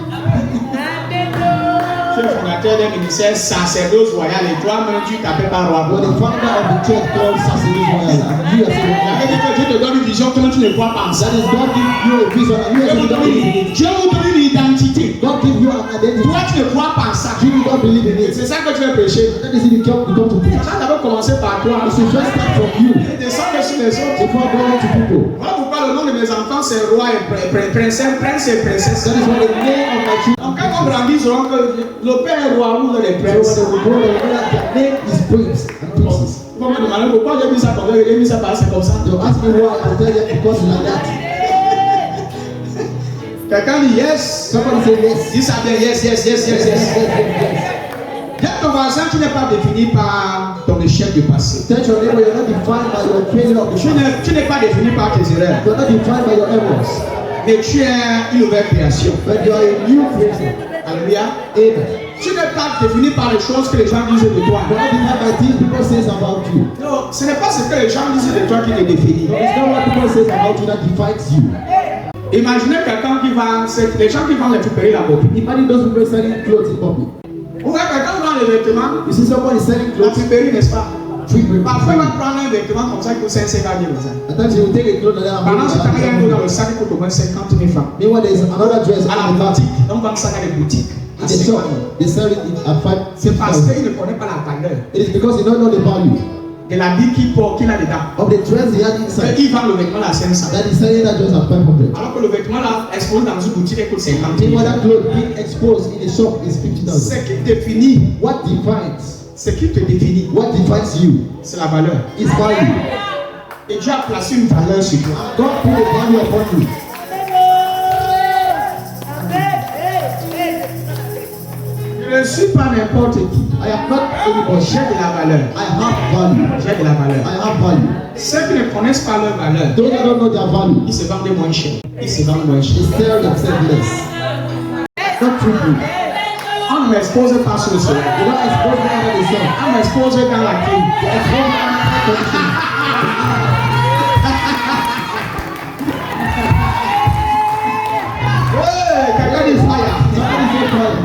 tu es le fondateur d'un ministère sacerdoce royal et toi-même, tu t'appelles pas roi. You are the founder of the church called Sacerdoce Royal, and you yourself are La not. vérité, Dieu te donne une vision que tu ne crois pas en ça. That is God give you a vision, and you yourself don't believe in it. Dieu vous donne une identité. God give you an identity. Toi, tu ne crois pas en ça. You don't believe in it. C'est ça que tu veux prêcher. That is it. You come to preach. Ça d'abord commencer par toi. You should first start from you Et descendre sur les autres. before going to people. Voilà pourquoi le nom de mes enfants c'est roi et princesse, prince et princesse. That is why the name of my children. Donc quand on grandit, ils sauront que le père est roi ou le So when prince. they will grow, they will know that their name is Prince and Princess. Ils vont me demander pourquoi j'ai mis ça comme ça, j'ai mis ça parce que c'est comme ça. They'll ask me why, I tell them because it's like that. Quelqu'un dit yes. Somebody say yes. Dis ça bien, yes, yes, yes, yes, Yes, yes. yes, yes. Dis ton voisin, tu n'es pas défini par ton échec du passé. Tell your neighbor you're not defined by your failure of the past. Tu n'es pas défini par tes erreurs. You're not defined by your errors. Mais tu es une nouvelle création. But you are a new creation. Alléluia. Amen. Tu n'es pas défini par les choses que les gens disent de toi. You're not defined by things people say about you. Non, ce n'est pas ce que les gens disent de toi qui te définit. No, it's not what people say about you that defines you. Imaginez quelqu'un qui va, les gens qui vont récupérer la copie. Imagine those people selling clothes in public. Vous voyez quelqu'un qui vend les vêtements, You see someone is selling la clothes, pupérie, n'est-ce pas? free will. Parfois, il va prendre un vêtement comme ça qui coûte 550 000 francs. At times he will take a cloth and then Pendant ce temps, il y a un autre dans le I'm sac qui coûte au moins 50 000 francs. meanwhile, there is another dress À la on the back. boutique, on vend ça dans les boutiques. In the shop, they sell it at C'est parce 5,000. qu'il ne connaît pas la valeur It is because they don't know the value de l'habit qu'il porte, qu'il a dedans. of the dress they had Mais inside. il vend le vêtement à 500. That is selling that dress at 500. Alors que le vêtement là, exposé dans une boutique, il coûte 50 000 Meanwhile, francs. that cloth being exposed in the shop is 50,000. Ce qui définit, What defines? ce qui te définit, What defines you c'est la valeur. is value. Et Dieu a placé une valeur sur toi. God put a value upon you. Je ne suis pas n'importe qui. I am not anybody. J'ai de la valeur. I have value. J'ai de la valeur. I have value. Ceux qui ne connaissent pas leur valeur, Those that don't know their value, ils se vendent moins cher. Ils se vendent moins cher. they sell themselves less. Not true. On ne m'expose pas sur le soleil. They don't expose them under the sun. On m'expose dans la clim. They expose them under the condition. Hey, quelqu'un dit fire. Somebody say fire.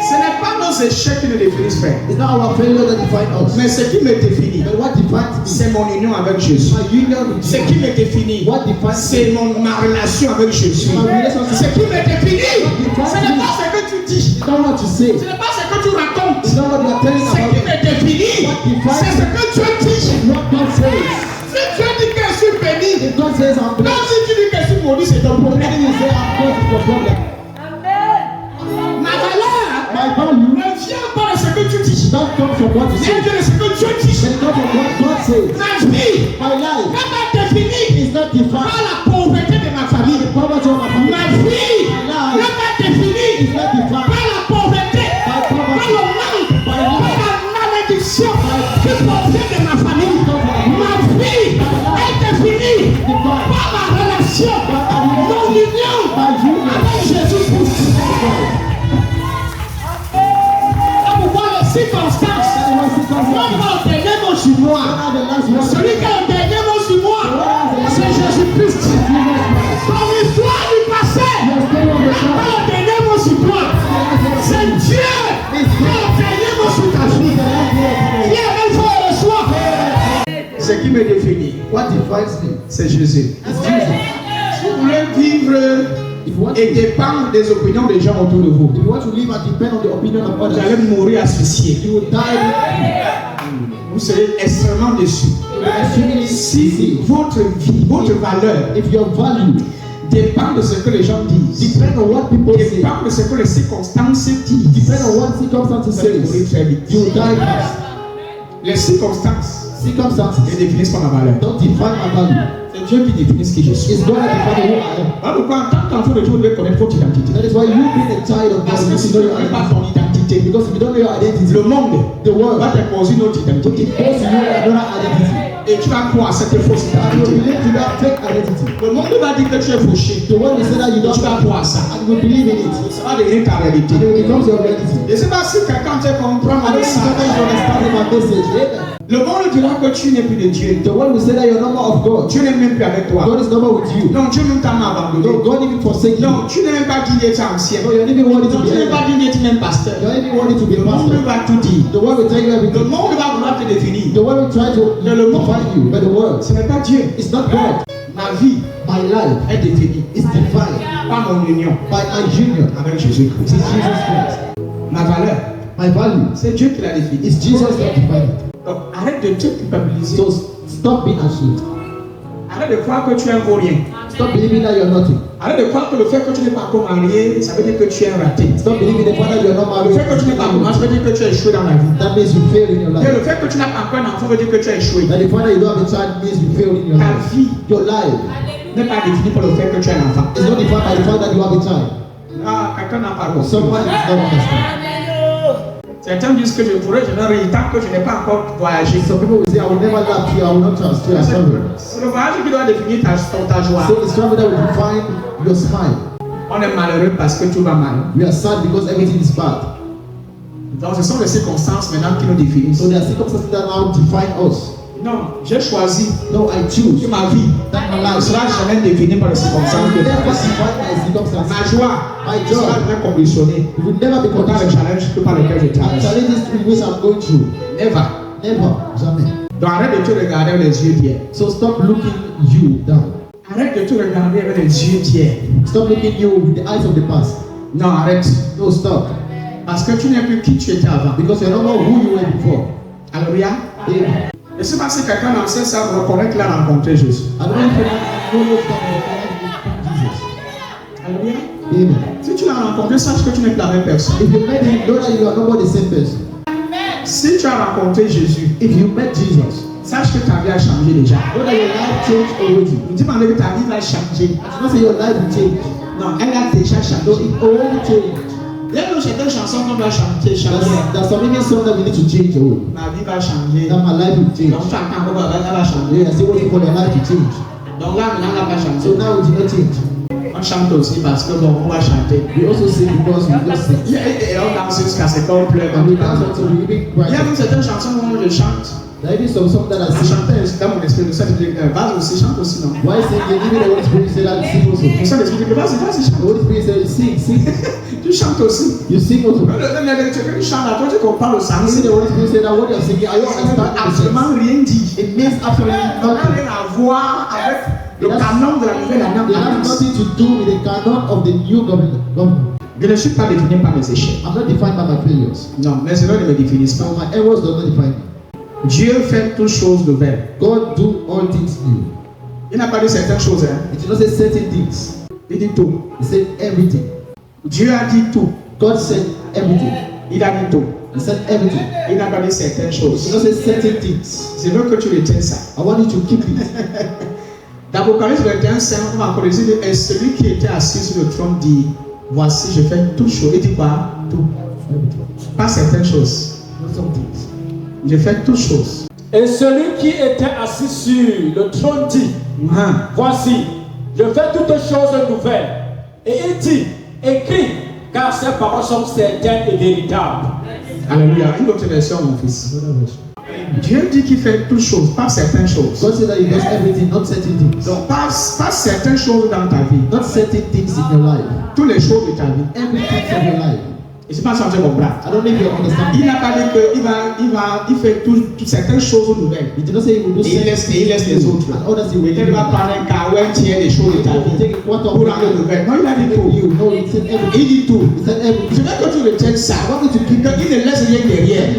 Ce n'est pas nos échecs qui nous définissent, frère. It's not our failure that define us. Mais ce qui me définit, But what defines me? c'est mon union avec Jésus. My union with Ce you. qui me définit, What defines c'est ma relation avec Jésus. My relationship. Ce qui me définit, ce n'est pas ce que tu dis, It's not what you say. ce n'est pas ce que tu racontes. It's not what you are telling Ce qui about. me définit, c'est ce que Dieu dit. What God says. Si Dieu dit que je suis béni, If God says I'm même blessed, si tu dis que je suis maudit, c'est ton problème. then you say I'm blessed is your problem. Ma valeur My value ne vient pas de ce que tu dis, don't come from what you mais say. vient de ce que Dieu dit. But it comes from what God says. Ma vie My life n'est pas définie is not par defined la pauvreté de ma by famille. the poverty of my Ma family. vie n'est pas définie It's not defined par la pauvreté, par le manque, par la malédiction qui provient de ma famille. Ma vie est définie par ma relation, mon union avec Jésus-Christ. C'est pourquoi les circonstances n'ont pas le dernier mot sur moi. Celui qui a le dernier mot sur moi, c'est Jésus-Christ. Ton histoire du passé n'a pas le dernier mot sur toi. C'est Dieu qui a le dernier mot sur ta vie. Qui a même fait le choix. Ce qui me définit, What defines me c'est Jésus. is Jesus. Si vous voulez vivre If you want et dépendre des opinions des gens autour de vous, if you want to live and depend on the opinion of vous others, allez mourir asphyxié. you will die. Vous serez extrêmement déçus. Extremely Si easy. votre vie, votre valeur If your value dépend de ce que les gens disent, depend on what people say, dépend de ce que les circonstances disent, depend on what circumstances vous allez mourir say, très vite. you will die fast. Les circonstances circumstances ne définissent pas ma valeur. don't define my value. C'est Dieu qui définit ce que je suis. It's God that defines who I am. Voilà pourquoi en tant qu'enfant de Dieu, vous devez connaître votre identité. That is why you being a child of God, Parce que you si know tu ne your connais pas identity. ton identité, Because if you don't know your identity, le monde the world va t'imposer une autre identité. impose you another identity. Et tu vas croire à cette fausse And you identité. believe to that fake identity. Le monde va dire que tu es fauché. The world will say that you don't Tu vas croire à ça. and you believe in it. Ça va devenir ta réalité. And it becomes your reality. Je ne sais pas si quelqu'un te comprend I don't avec know ça. if you understand my message. Amen. Le monde dira que tu n'es plus de Dieu. The world will say that you're no more of God. Dieu n'est même plus avec toi. God is no more with you. Non, Dieu même t'a abandonné. No, God even forsake you. Non, tu n'es même pas dit d'être ancien. No, you're even worthy to Non, be tu n'es pas elder. dit d'être même pasteur. You're even worthy to be a Le monde pastor. va tout dire. The world will tell you Le everything. monde va vouloir te définir. The world will try to Mais le monde, define you, but the world, ce n'est pas Dieu. it's not God. Ma vie My life est définie is defined par mon union by my union avec with Jésus-Christ. Jesus Christ. Ma valeur, My value c'est Dieu qui l'a définie. is Jesus that defined it. Donc arrête de te culpabiliser. So stop being ashamed. Arrête de croire que tu es un vaut rien. Stop believing that you're nothing. Arrête de croire que le fait que tu n'es pas encore marié, ça veut dire que tu es un raté. Stop believing the fact that you're not Le married. fait que tu n'es pas marié, ça veut dire que tu as échoué dans la vie. That means you failed in your Et le life. fait que tu n'as pas encore un enfant veut dire que tu as échoué. That the fact that you don't have a child means you failed in your Ta life. vie Your life n'est pas définie par le fait que tu as un enfant. is not defined by the fact that you have a child. Ah, quelqu'un n'a pas compris. Someone is not understand. Certains disent que je pourrais, je n'ai rien tant que je n'ai pas encore voyagé. Some people will say, I will never laugh to you, I will not trust you, I travel. C'est le voyage qui doit définir ta joie. So it's travel that will define your smile. On est malheureux parce que tout va mal. We are sad because everything is bad. Donc ce sont les circonstances maintenant qui nous définissent. So there are circumstances that now define us. Non, j'ai choisi No, I choose que ma vie that my ne life sera jamais définie par les circonstances will de never ma vie. define my circumstances. Ma joie My ne joy sera jamais conditionnée will never be par les conditioned. challenges par lesquels je And traverse. challenges in which I'm going through. Never. Never. Jamais. Donc arrête de te regarder avec les yeux d'hier. So stop looking you down. Arrête de te regarder avec les yeux d'hier. Stop looking you with the eyes of the past. Non, arrête. No, stop. Parce que tu n'es plus qui tu étais avant. Because you're not who you were before. Alléluia. Amen. Je ne sais pas si quelqu'un dans ce salle reconnaît qu'il a rencontré Jésus. I don't know if you know Jesus. Alléluia. Amen. Si tu l'as rencontré, sache que tu n'es plus la même personne. If you met him, know that you are no more the same person. Si tu as rencontré Jésus, If you met Jesus, sache que ta vie a changé déjà. know that your life changed already. Ne dis pas que ta vie va changer. I do not say your life will change. Non, elle a déjà No, changé. it already changed. Il y a certaines chansons qu'on doit chanter chaque jour. There's some even songs that we need to change already. Ma vie va changer. That my life will change. Donc tu attends encore, elle va changer. Yeah, I still waiting for your life to change. Donc là, maintenant, elle va So changer. now it did not change. On chante aussi parce que bon, on va chanter. We also sing because we just sing. Et on danse jusqu'à ce qu'on pleure. And we dance until we even Il y a cry. même certaines chansons où je chante. There is some songs that I Je sing. chantais dans mon esprit, le Saint-Esprit dit, vas aussi, chante aussi, non? Why singing? Even the Holy Spirit said that sing also. Le Saint-Esprit dit, vas-y, The chante. Holy Spirit said sing, sing. Tu chantes aussi. You sing also. Tu chantes à toi, tu comprends le sens. Even the Holy Spirit said that what you're singing, I don't Ça ne veut understand the absolument sense. rien dire. It means absolutely Ça n'a nothing. rien à voir avec le canon de la nouvelle It has année. nothing to do with the canon of the new government. Je ne suis pas défini par mes échecs. I'm not defined by my failures. Non, mais c'est ne me définissent So pas. my errors do not define me. Dieu fait toutes choses nouvelles. God do all things new. Il n'a pas dit certaines choses. Hein. It did not say certain things. Il dit tout. He said everything. Dieu a dit tout. God said everything. Il a dit tout. He said everything. Il n'a pas dit certaines He choses. did not say certain things. Je veux que tu retiennes ça. I want you to keep it. Dans Apocalypse 21, 5, on va encore dire, et celui qui était assis sur le trône dit, voici, je fais toutes choses. Il dit quoi? Tout. Pas certaines choses. Not some things. Je fais toutes choses. Et celui qui était assis sur le trône dit, voici, je fais toutes choses nouvelles. Et il dit, écris, car ces paroles sont certaines et véritables. Alléluia. Une autre version, mon fils. Dieu dit qu'il fait toutes choses, pas certaines choses. God said that He does everything, not certain things. Donc, pas certaines choses dans ta vie. Not certain things in your life. Toutes les choses de ta vie. Everything from your life. Et c'est pas ça que je comprends. I don't know if you understand. Il n'a pas dit qu'il fait toutes certaines choses nouvelles. He did not say He will do Et il laisse les autres. And others He will Il do. ne va pas prendre un quart ou un tiers des choses de ta vie Take a quarter pour of rendre nouvelle. Non, il a dit it. tout. You know, He said everything. Il dit tout. He said Je everything. veux que tu retiennes ça. I want you to keep that. Il ne laisse rien derrière.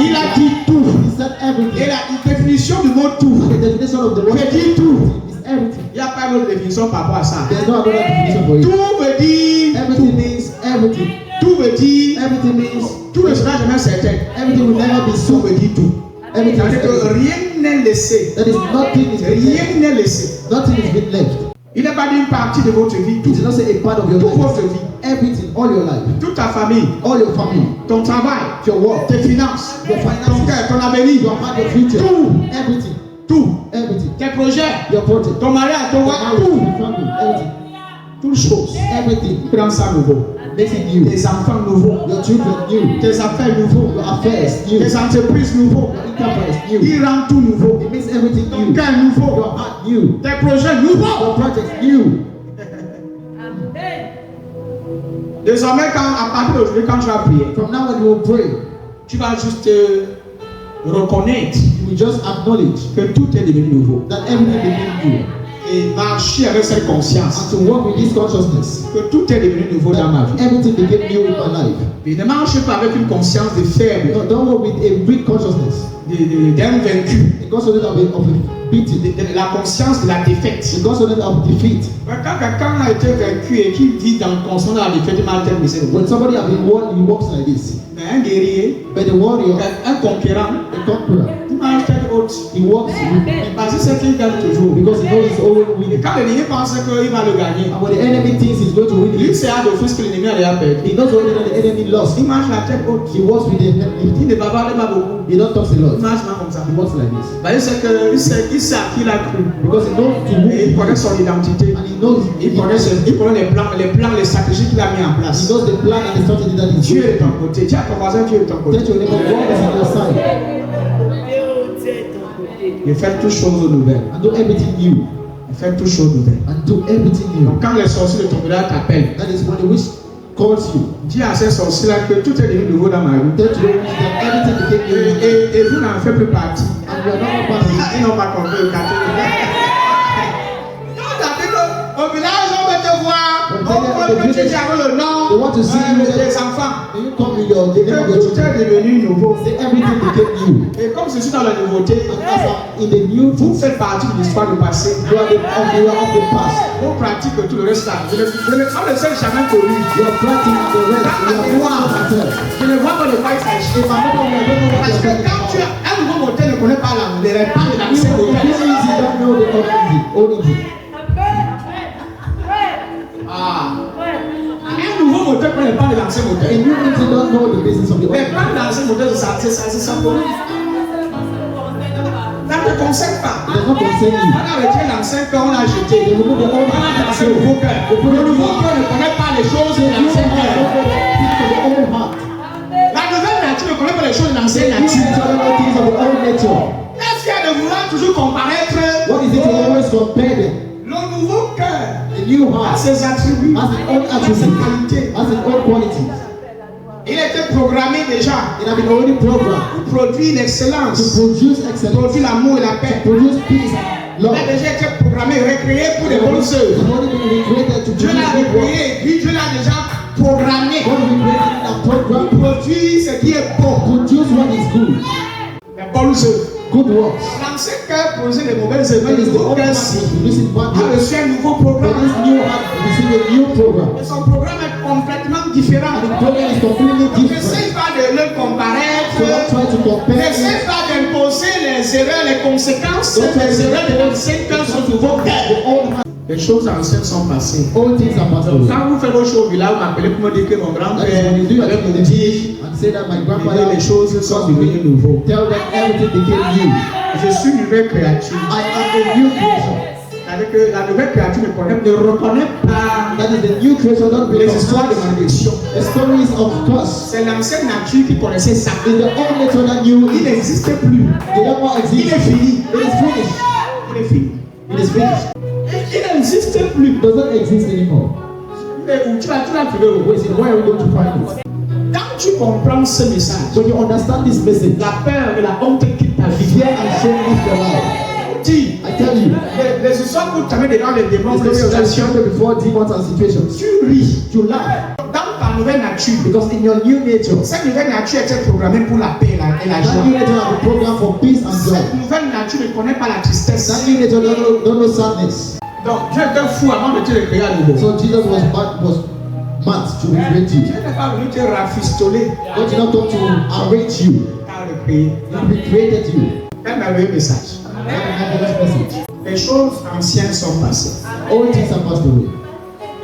Il a dit tout. He said Et everything. la définition du mot tout, The definition of the word il dit tout. is everything. Il n'y a pas d'autre définition par rapport à ça. There's no other definition for it. Tout veut dire Everything means everything. tout veut dire Everything means tout ne sera jamais certain. everything will never be Tout so. veut dire tout. Everything is C'est-à-dire que everything. rien n'est laissé. That is nothing is been left. Rien n'est laissé. Nothing is been left. Il n'est pas d'une partie de votre vie. It Tout, is not say a part of your toute life. votre vie. Everything, all your life, Toute ta famille. all your family, Ton travail. your work, Tes finances. your Ton finances, cœur. Ton avenir. your heart, your future, Tout. everything, Tout. everything, Tes projets. your project, Ton mariage. Ton your voix. marriage, Tout. your family, everything, Toutes choses. everything Prends ça nouveau. makes it new. Tes enfants nouveaux. Your children new, Tes affaires nouveaux. your affairs new, Tes entreprises nouveaux. your enterprise new. Il rend tout nouveau. It makes everything Ton new. cœur nouveau. Your heart new, Tes projets nouveaux. your projects new. Désormais, à partir d'aujourd'hui, quand tu vas prier, From now on, you will pray. tu vas juste reconnaître You will just acknowledge que tout est devenu nouveau. that everything became new, Et marcher avec cette conscience and to walk with this consciousness que tout est devenu nouveau dans ma vie. that everything became new in my life. Et ne marche pas avec une conscience de faible, No, don't walk with a weak consciousness, d'un vaincu, a consciousness of a beating, de la conscience de la défaite. a consciousness of defeat. Quand quelqu'un a été vaincu et qui vit dans le conscience de la défaite, il m'a dit, mais c'est When somebody has been won, he walks like this. mais un guerrier, But the warrior, un conquérant, the conqueror, il m'a dit haute. he walks with, Parce que c'est qu'il gagne toujours. because he knows his own Et winning. quand l'ennemi pense qu'il va le gagner, And when the enemy thinks he's going to win, lui c'est à d'office que l'ennemi a déjà perdu. he knows already that the enemy lost. Il marche la tête haute. He walks with the Il ne va pas beaucoup. he don't talk a Il lot. marche pas comme ça. He walks like this. Bah, il sait à qui il a cru. Because he knows to whom Et il connaît son identité. and he knows Il connaît les plans, les stratégies qu'il a mis en he place. knows the plan and the strategy that he's Dieu doing. est de ton côté. Dis à ton voisin, Dieu est de ton côté. Tell your neighbor, God is on your side Il fait toutes choses nouvelles. and do everything new. Il fait toutes choses nouvelles. And do everything new. Donc quand les sorciers de ton village t'appellent, That is when the witch calls you. dis à ces sorciers-là que tout est devenu nouveau dans ma vie. Tell to the witch that everything became new. Et vous n'en faites plus partie. And you are not part of it. Ils n'ont pas compris le catholique. Au village, on veut te voir. On veut que tu dis avec le nom They want to see you. des enfants. When you come with your the name of Que your tout children, est devenu nouveau. say everything became new. Et comme je suis dans la nouveauté, And as I'm in the new vous things, faites partie de l'histoire du passé. you are of the past. On pratique tout le reste là. On ne s'est jamais connu. You are planting and the rest. You are doing yourself. Je ne vois pas de quoi il s'agit. If I'm not going to know what Parce you're que talking quand tu about. as un nouveau modèle, ne connaît pas les pas de You l'ancien modèle. don't know the old engine. Ah. Un nouveau modèle ne connaît pas de l'ancien A modèle. new engine don't know the business of the old Les engine. plans de l'ancien modèle, c'est ça. Ça ne te concerne pas. It does not concern you. On a retiré l'ancien cœur, on l'a jeté. They remove the old On a placé heart. le nouveau cœur. Le nouveau cœur ne connaît pas les choses de You l'ancien don't cœur. know the things of the old heart. La nouvelle nature ne connaît pas les choses de l'ancienne You nature. don't know things of the old nature. Qu'est-ce qu'il y a de vouloir toujours comparaître What is it to always compare them? le nouveau cœur The new à heart ses attributs, has its own à ses attributes, qualités? has its own qualities. Il a été programmé déjà It has been already programmed pour produire to l'excellence, produce excellence, produire l'amour et la paix. to produce peace, Il love. a déjà été programmé, recréé pour des bonnes It œuvres. has already been recreated to Dieu l'a produce good work. recréé, puis Dieu l'a déjà programmé God recreated and pour programmed produire ce qui est bon, to produce what is good, les bonnes œuvres. good works. L'ancien cœur produisait les mauvaises œuvres, That le is the nouveau old cœur heart is producing bad a works. reçu un nouveau But programme. this new heart receive a new program. Et son programme est complètement différent. And the program is completely different. N'essaye pas de le comparaître. So don't try to compare N'essaye it. pas d'imposer les erreurs, les conséquences Don't try des to erreurs de l'ancien cœur sur le nouveau cœur. The old heart, Les choses anciennes sont passées. all things are passed away. Quand vous faites vos choses au village, vous m'appelez pour me dire que mon That is grand-père when you do your avait thing in me the dit village and say that my que grandfather les choses sont devenues nouveaux. tell them everything became new. Je suis une nouvelle créature. I am a new creation. C'est-à-dire que la nouvelle créature ne reconnaît pas That is the new creation, not les because histoires de malédiction. the stories of curse. C'est l'ancienne nature qui connaissait ça. Is the old nature that knew Il it. n'existe plus. They don't more Il exist. est fini. It is finished. Il est fini. It is finished. Il n'existe plus. It does not exist anymore. Mais où tu vas trouver où? Wait, where are we going to find it? Quand tu comprends ce message, When you understand this message, la peur et la honte quitte ta vie. fear and shame leave your life. Dis, I tell you, les histoires que tu avais devant les démons, it's les going to situations, be before demons and situations. tu ris. You laugh Dans ta nouvelle nature, because in your new nature, cette nouvelle nature était programmée pour la paix et la that joie. new nature have a program for peace and joy. Cette nouvelle nature ne connaît pas la tristesse. That new nature don't know sadness. Donc Dieu était fou avant de te recréer à nouveau. So Jesus was mad to recreate Dieu you. n'est pas venu te rafistoler. God did not come to arrange you. Car créé. He created you. Un merveilleux message. What a marvelous message. Les choses anciennes sont passées. All things are passed away.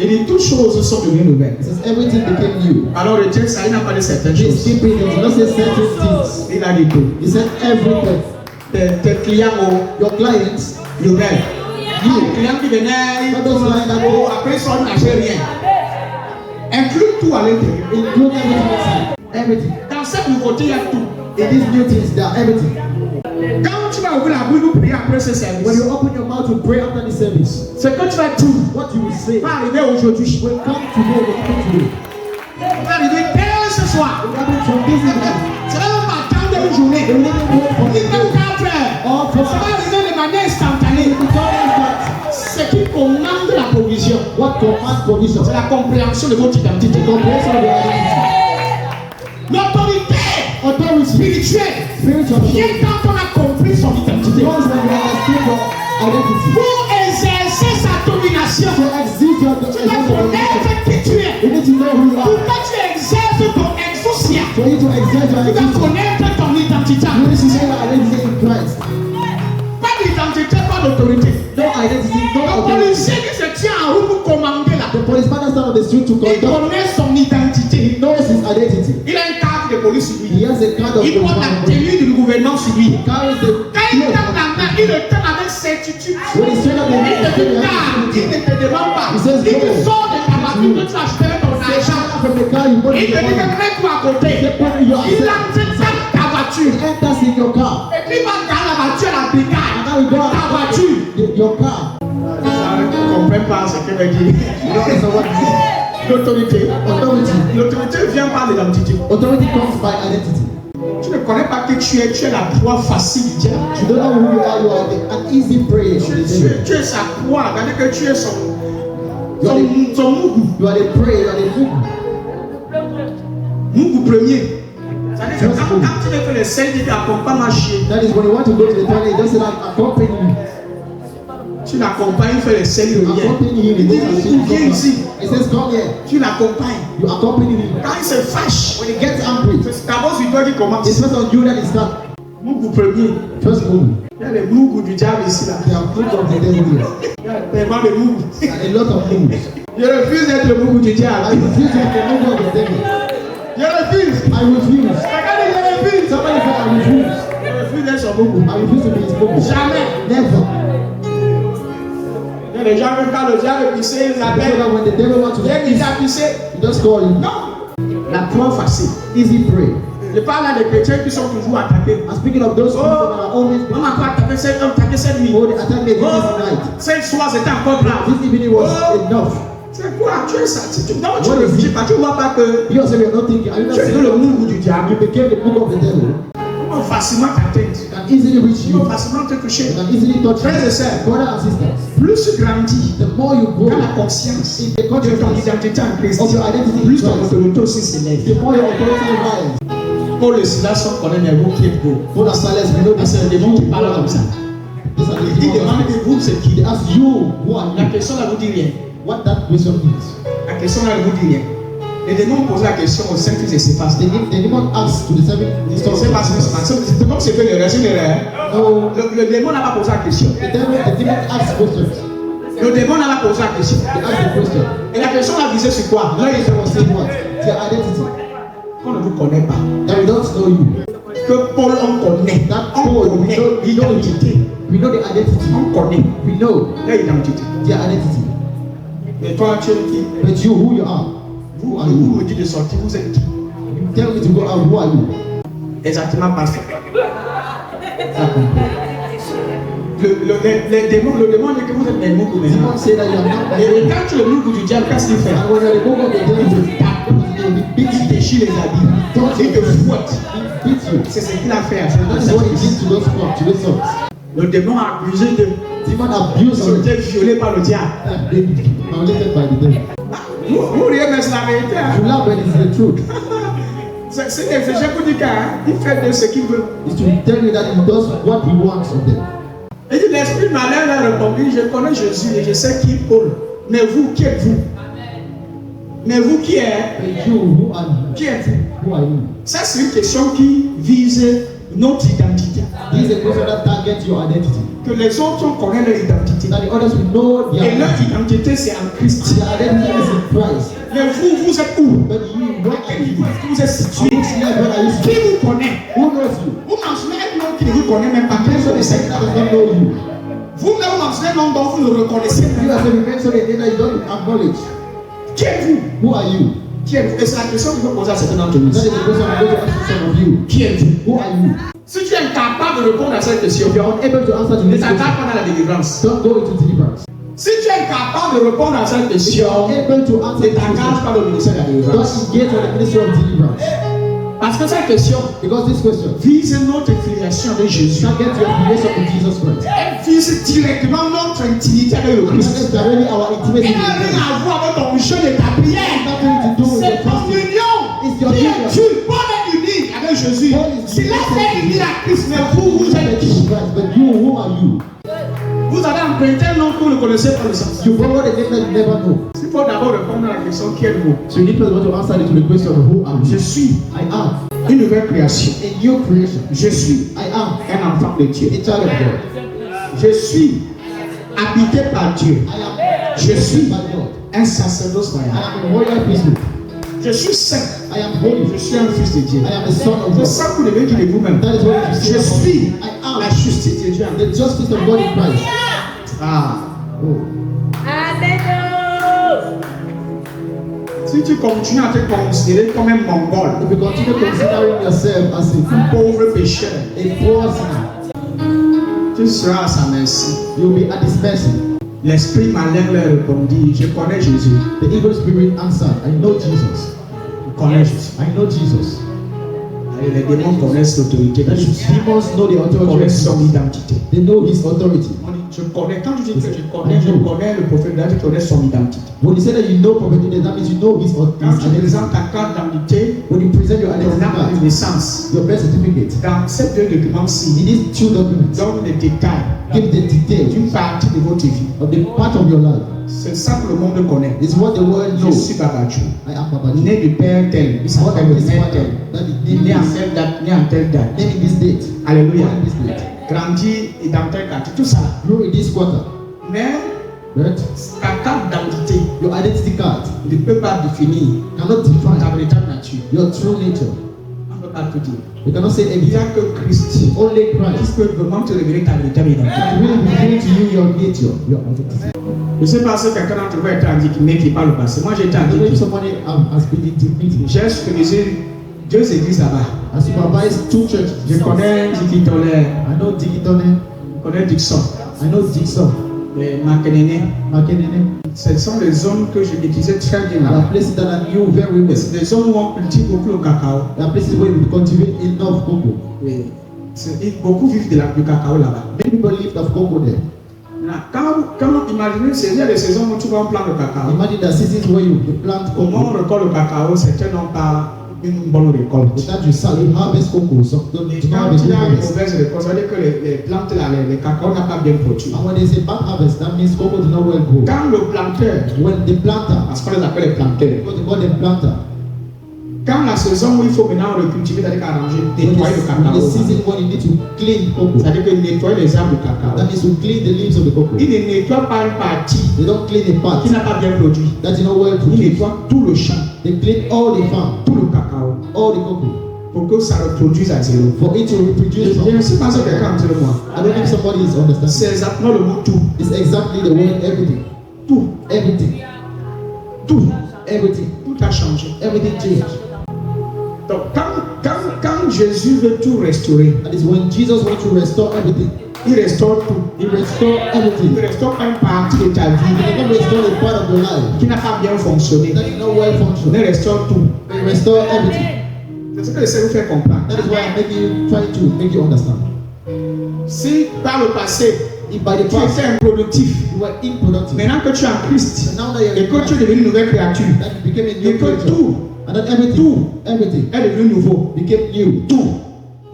Il dit toutes choses sont devenues nouvelles. It says everything became new. Alors le texte, il n'a pas dit certaines He's choses. keeping it. He does not say certain things. Il a dit tout. He said everything. Tes clients Your clients, nouvelles. Les clients qui venaient, ils après ils sont n'achètent rien. Inclut tout à l'intérieur. include everything inside. Everything. Dans cette nouveauté, il y a tout. In these new things, there are everything. Quand tu vas ouvrir la bouche pour prier après ce service, When you open your mouth to pray after the service, ce que tu vas dire what you will say va arriver aujourd'hui. will come today, will come today. Va arriver dès ce soir. Will happen from this evening. Ça va même pas attendre une journée. It will never wait for Ni même the 4 heures. All Ça for va arriver de manière instantanée. Ce qui commande la provision, what command provision? c'est la compréhension de votre identité. Comprehension of your identity. L'autorité Authority. spirituelle Spiritual vient authority. quand on a compris son identité. Those when you understand your identity. Pour exercer sa domination, To exist your tu dois connaître qui tu es. you need to know who you Pour are. que tu exerces ton exousia, For you to exert your tu dois identity, connaître ton identité. you need to know your identity in Christ. Pas d'identité, pas d'autorité. No identity, no Le authority. policier qui se tient en route pour commander là, The policeman stand on the street to il conduct. connaît son identité. He knows his identity. Il a un cadre de police sur He lui. has a card of Il porte la policeman. tenue du gouvernement sur lui. He carries the Quand il tape la main, il le tape avec certitude. When he straight up the Il head, te dit car, il ne te demande pas. He says, Il te go. sort de ta voiture que tu as acheté ton argent. from the car you put Il in te the dit que money. mets-toi à côté. Il entre dans ta voiture. He enters in your car. Et puis il va dans la voiture à la And brigade. now we go Ta out voiture. your car. Ça ne comprend pas ce que veut dire. You don't understand what it is. L'autorité. Authority. L'autorité vient par l'identité. Authority comes by identity. Tu ne connais pas que tu es la proie facile du diable. You don't know who you are an easy prey of the devil. Tu es sa proie, c'est-à-dire que tu es son mougou. You are the prey, you are the fool. Mougou premier. C'est-à-dire que quand tu veux faire le sel, tu t'accompagnes à chier. That is when you want to go to the toilet, you just say like accompany me. Tu l'accompagnes, faire le sel, il revient. Accompany him. Il dit, viens ici. He says, come here. Tu l'accompagnes. You accompany him. Quand il se fâche, When he gets angry, c'est d'abord sur toi qui commence. it's first on you that is start. Mougou premier. First move. Il y a les mougous du diable ici là. There are fruit of the devil here. Il y a tellement de mougous. A lot of moves. Je refuse d'être le mougou du I diable. refuse to be the move of the devil. Je refuse. I refuse. Regardez, je refuse. Somebody said I refuse. Je refuse d'être son mougou. I refuse to be his move. Jamais. Never. Il y a des gens, même quand le diable est pissé, ils Because appellent. that when the devil wants to Viens, be il a pissé. you just call him. Non. La proie facile. Easy prey. Je parle là des chrétiens qui sont toujours attaqués. And speaking of those people that are always On m'a pas attaqué cette nuit. oh, they attack me this Oh, night. cette soir c'était encore grave. This evening was enough. C'est quoi? Tu es ça. Tu ne What is réfléchis it? pas. Tu ne vois pas que You yourself, you're not thinking. Are you not tu es saying le mougou du you diable. became the book of the devil? On va facilement t'atteindre. Can easily reach Tu peux you. facilement te toucher. You can easily touch Frères et you. sœurs, Brothers and sisters, plus tu grandis the more you grow dans la conscience in the de ton consciousness identité en Christ, of your identity in plus ton Christ, autorité aussi s'élève. the more your authority rises. Paul et Silas sont connus des mots qui est beau. Paul and Silas, we know Ah, c'est this des mots qui parlent comme ça. These are the Il demons. demande que vous, c'est qui? They ask you, who are La you? question là vous dit rien. What that question is. La question là ne vous dit rien. Les démons posent la question au Saint-Fils et s'effacent. The demon asks to the seven C'est pas c'est comme c'est fait l'erreur, c'est l'erreur. No, Le démon n'a pas posé la question. the demon asks questions. Le démon n'a pas posé la question. They ask the question. Et la question l'a visé sur quoi? Now you was saying what? Their identity. Qu'on ne vous connaît pas. That we don't know you. Que Paul on connaît. That On Paul, connaît we know l'identité. We know the identity. On connaît We know l'identité. their identity. Mais toi, tu es qui? But you, who you are. Vous me dites de sortir, vous êtes qui? You tell me to go out, who are you? Exactement parce que Exactly. le démon dit que vous êtes des mougous Demon maintenant. say that you are not Et quand tu es le mougou du diable, qu'est-ce qu'il fait? and when you're the book of the devil, Il te tape, he il déchire les habits, il te fouette. beats you. C'est ce qu'il a fait à That is what he ce did to those folks, to those sons. Le démon a abusé de. Demon abused Ils ont them. été violés par le diable. They violated by the devil. Vous riez, mais c'est la vérité. Hein? You laugh, but it's the truth. C'est des échecs pour dire qu'il fait de ce qu'il veut. It's to tell you that he does what he wants of them. Il dit l'esprit malin a répondu, je connais Jésus et je sais qui est Paul. Mais vous, qui êtes-vous? Mais vous, qui êtes? But you, who are you? Qui êtes-vous? Who are you? Ça, c'est une question qui vise notre identité. This is a question that targets your identity. Que les autres connaissent leur identité. That the others will know their Et leur identity. identité, c'est en Christ. Their identity is in Christ. Mais vous, vous êtes où? But you, where À are quel niveau you? est-ce que vous êtes situé? Which level are you? Qui vous connaît? Who knows you? Vous mentionnez un nom qui ne vous connaît même pas. You mention a name that does not know you. Vous-même, vous mentionnez un nom dont vous ne le reconnaissez You pas. as a mention a name that you don't acknowledge. Qui êtes-vous? Who are you? Qui êtes-vous? Et c'est la question que je vais poser à certains d'entre nous. That is the question I'm going to ask some of you. Qui êtes-vous? Who are you? Si tu es incapable de répondre à cette question, If you are unable to answer to ne this question, t'attaque pas dans la délivrance. don't go into deliverance. Si tu es incapable de répondre à cette If you question, are able to ne answer this t'engage question, pas au ministère de la don't délivrance. engage on the ministry of deliverance. Parce que cette question Because this question vise notre filiation avec Jésus. targets your relation with Jesus Christ. Elle vise directement notre intimité avec le It Christ. targets directly our intimacy Elle with n'a rien Christ. à voir avec ton jeûne et ta prière. Nothing to do with C'est your ton fasting. union. It's your Qui union. es-tu? Paul est uni avec Jésus. Paul is S'il a united fait with unir à Christ, mais vous, vous êtes qui? Christ, but you, who are you? Vous avez emprunté un nom que vous ne connaissez pas le sens. You borrowed a name that you never know. Il faut d'abord répondre à la question qui êtes-vous? So you need to answer to the question of who are Je you? suis I am une nouvelle création. a new creation. Je suis I am un enfant de Dieu. a child of God. Je suis habité par Dieu. I am Je suis by God. un sacerdoce I royal. am a royal priesthood. Je suis saint. I am holy. Je suis un fils de Dieu. I am a son of C'est God. ça que vous devez dire de vous-même. That is what you Je say. suis I am la justice de Dieu. the justice of God in Christ. Ah. Oh. Si tu continues à te considérer comme un mongol, If you continue considering yourself as un pauvre pécheur, a poor sinner, tu seras à sa merci. you will be at his mercy. L'esprit malin leur répondit, je connais Jésus. The evil spirit answered, I know Jesus. Je connais Jésus. I know Jesus. Et les démons connaissent l'autorité de That is, Jésus. demons know the Ils authority of connaissent son Jesus. identité. They know his authority. On dit, je connais. Quand tu dis que je connais le prophète, là, tu connais son identité. When you say that you know prophet, that means you know his Quand tu identity. présentes ta carte d'identité, When you present your ton identity acte de card, naissance, your birth certificate, dans ces deux documents-ci, in these two documents, donne les détails give the details d'une partie de votre vie. of the part of your life. C'est ça que le monde connaît. It's what the world Je knows. suis Babachou. I am Babaji. Né du père tel, il What s'appelle of le this père father tel. that is Né en named telle date, né en telle date. in this date. Alléluia. Born in this date. Grandi et dans tel quartier, tout ça. Grew in this quarter. Mais Right? ta carte d'identité Your identity card ne peut pas définir cannot ta define véritable nature. your true nature. On ne peut pas tout dire. You cannot say Il n'y a everything. que Christ Only qui Christ peut vraiment te révéler ta véritable identité. can really reveal to you your nature, your identity. Je ne sais pas si quelqu'un d'entre vous a été handicapé qui parle au passé. Moi j'ai été I don't know if handicapé. somebody has been in meeting. J'ai supervisé 2 églises là-bas. I supervise 2 churches. Je connais Diki Tolère, I know Digitone. je connais Dixon, I know Dixon. Makenene. Makenene. Ce sont des zones que je maîtrisais très bien There are là-bas. places that I knew very Et well. c'est des zones où on cultive beaucoup le cacao. There are places where we cultivate enough cocoa. Et beaucoup vivent du cacao là-bas. Many people live of cocoa there. Quand vous imaginez, il y a des saisons où tu vas en prendre le cacao. Imagine the seasons where you plant Comment on cocoa. récolte le cacao, certains n'ont pas une bonne récolte. The time you harvest cocoa, so don't Et do not quand harvest il y a une cocoa. mauvaise récolte, ça veut dire que les plantes, là, les cacao n'a pas bien produit. And when they say bad harvest, that means cocoa did not well grow. Quand le planteur, When the planter, parce qu'on les appelle les planteurs, what they call them planter, quand la saison où il faut maintenant recultiver, c'est-à-dire qu'arranger, when nettoyer le the cacao, season when you need to clean cocoa, c'est-à-dire que nettoyer les arbres de cacao, that means to clean the leaves of the cocoa. il ne nettoie pas une partie They don't clean the part qui n'a pas bien produit. that is not well Il produced. nettoie tout le champ, They clean all the farm, tout le cacao, all the cocoa, pour que ça reproduise à zéro. for it to reproduce. Je ne sais pas si quelqu'un entre moi. I don't know if somebody is understanding. C'est exactement le mot tout. It's exactly the word everything. Tout. Everything. Tout. Everything. Tout a changé. Everything changed. Donc, quand Jésus veut tout restaurer, That is when Jesus wants to restore everything. il restaure tout. He restore Il ne everything. restaure pas une partie de ta He vie cannot restore a part of your life qui n'a pas bien fonctionné. that is not well Il functioning. restaure tout. He restore everything. C'est ce que j'essaie de vous faire comprendre. That is why I'm making you try to make you understand. Si par le passé, If by the tu past étais improductif, you were unproductive, maintenant que tu es en Christ, and now that you're et in que tu es Christ, devenu une nouvelle créature, that you became a et new que creature, tout and then everything est devenu nouveau, became new. tout,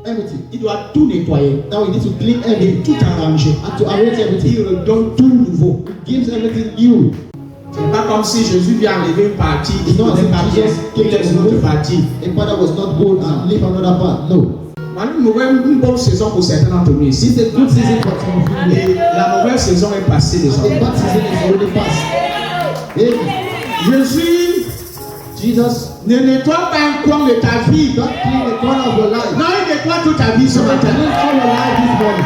Everything. il doit tout nettoyer Now we need to clean et everything tout arranger. and to arrange everything. Il redonne tout nouveau. It gives everything new. C'est pas comme si Jésus vient enlever une partie qui Non, n'est c'est pas bien, Jesus il laisse une autre partie. A part that was not good and leave another part. No. Une bonne saison pour certains d'entre nous ici. It's a good season for some of you. Et la mauvaise saison est passée The désormais. bad season is already past. Amen. Jésus Jesus, ne nettoie pas un coin de ta vie. don't clean the corner of your life. Non, il nettoie toute ta vie ce So matin. clean all your life this morning.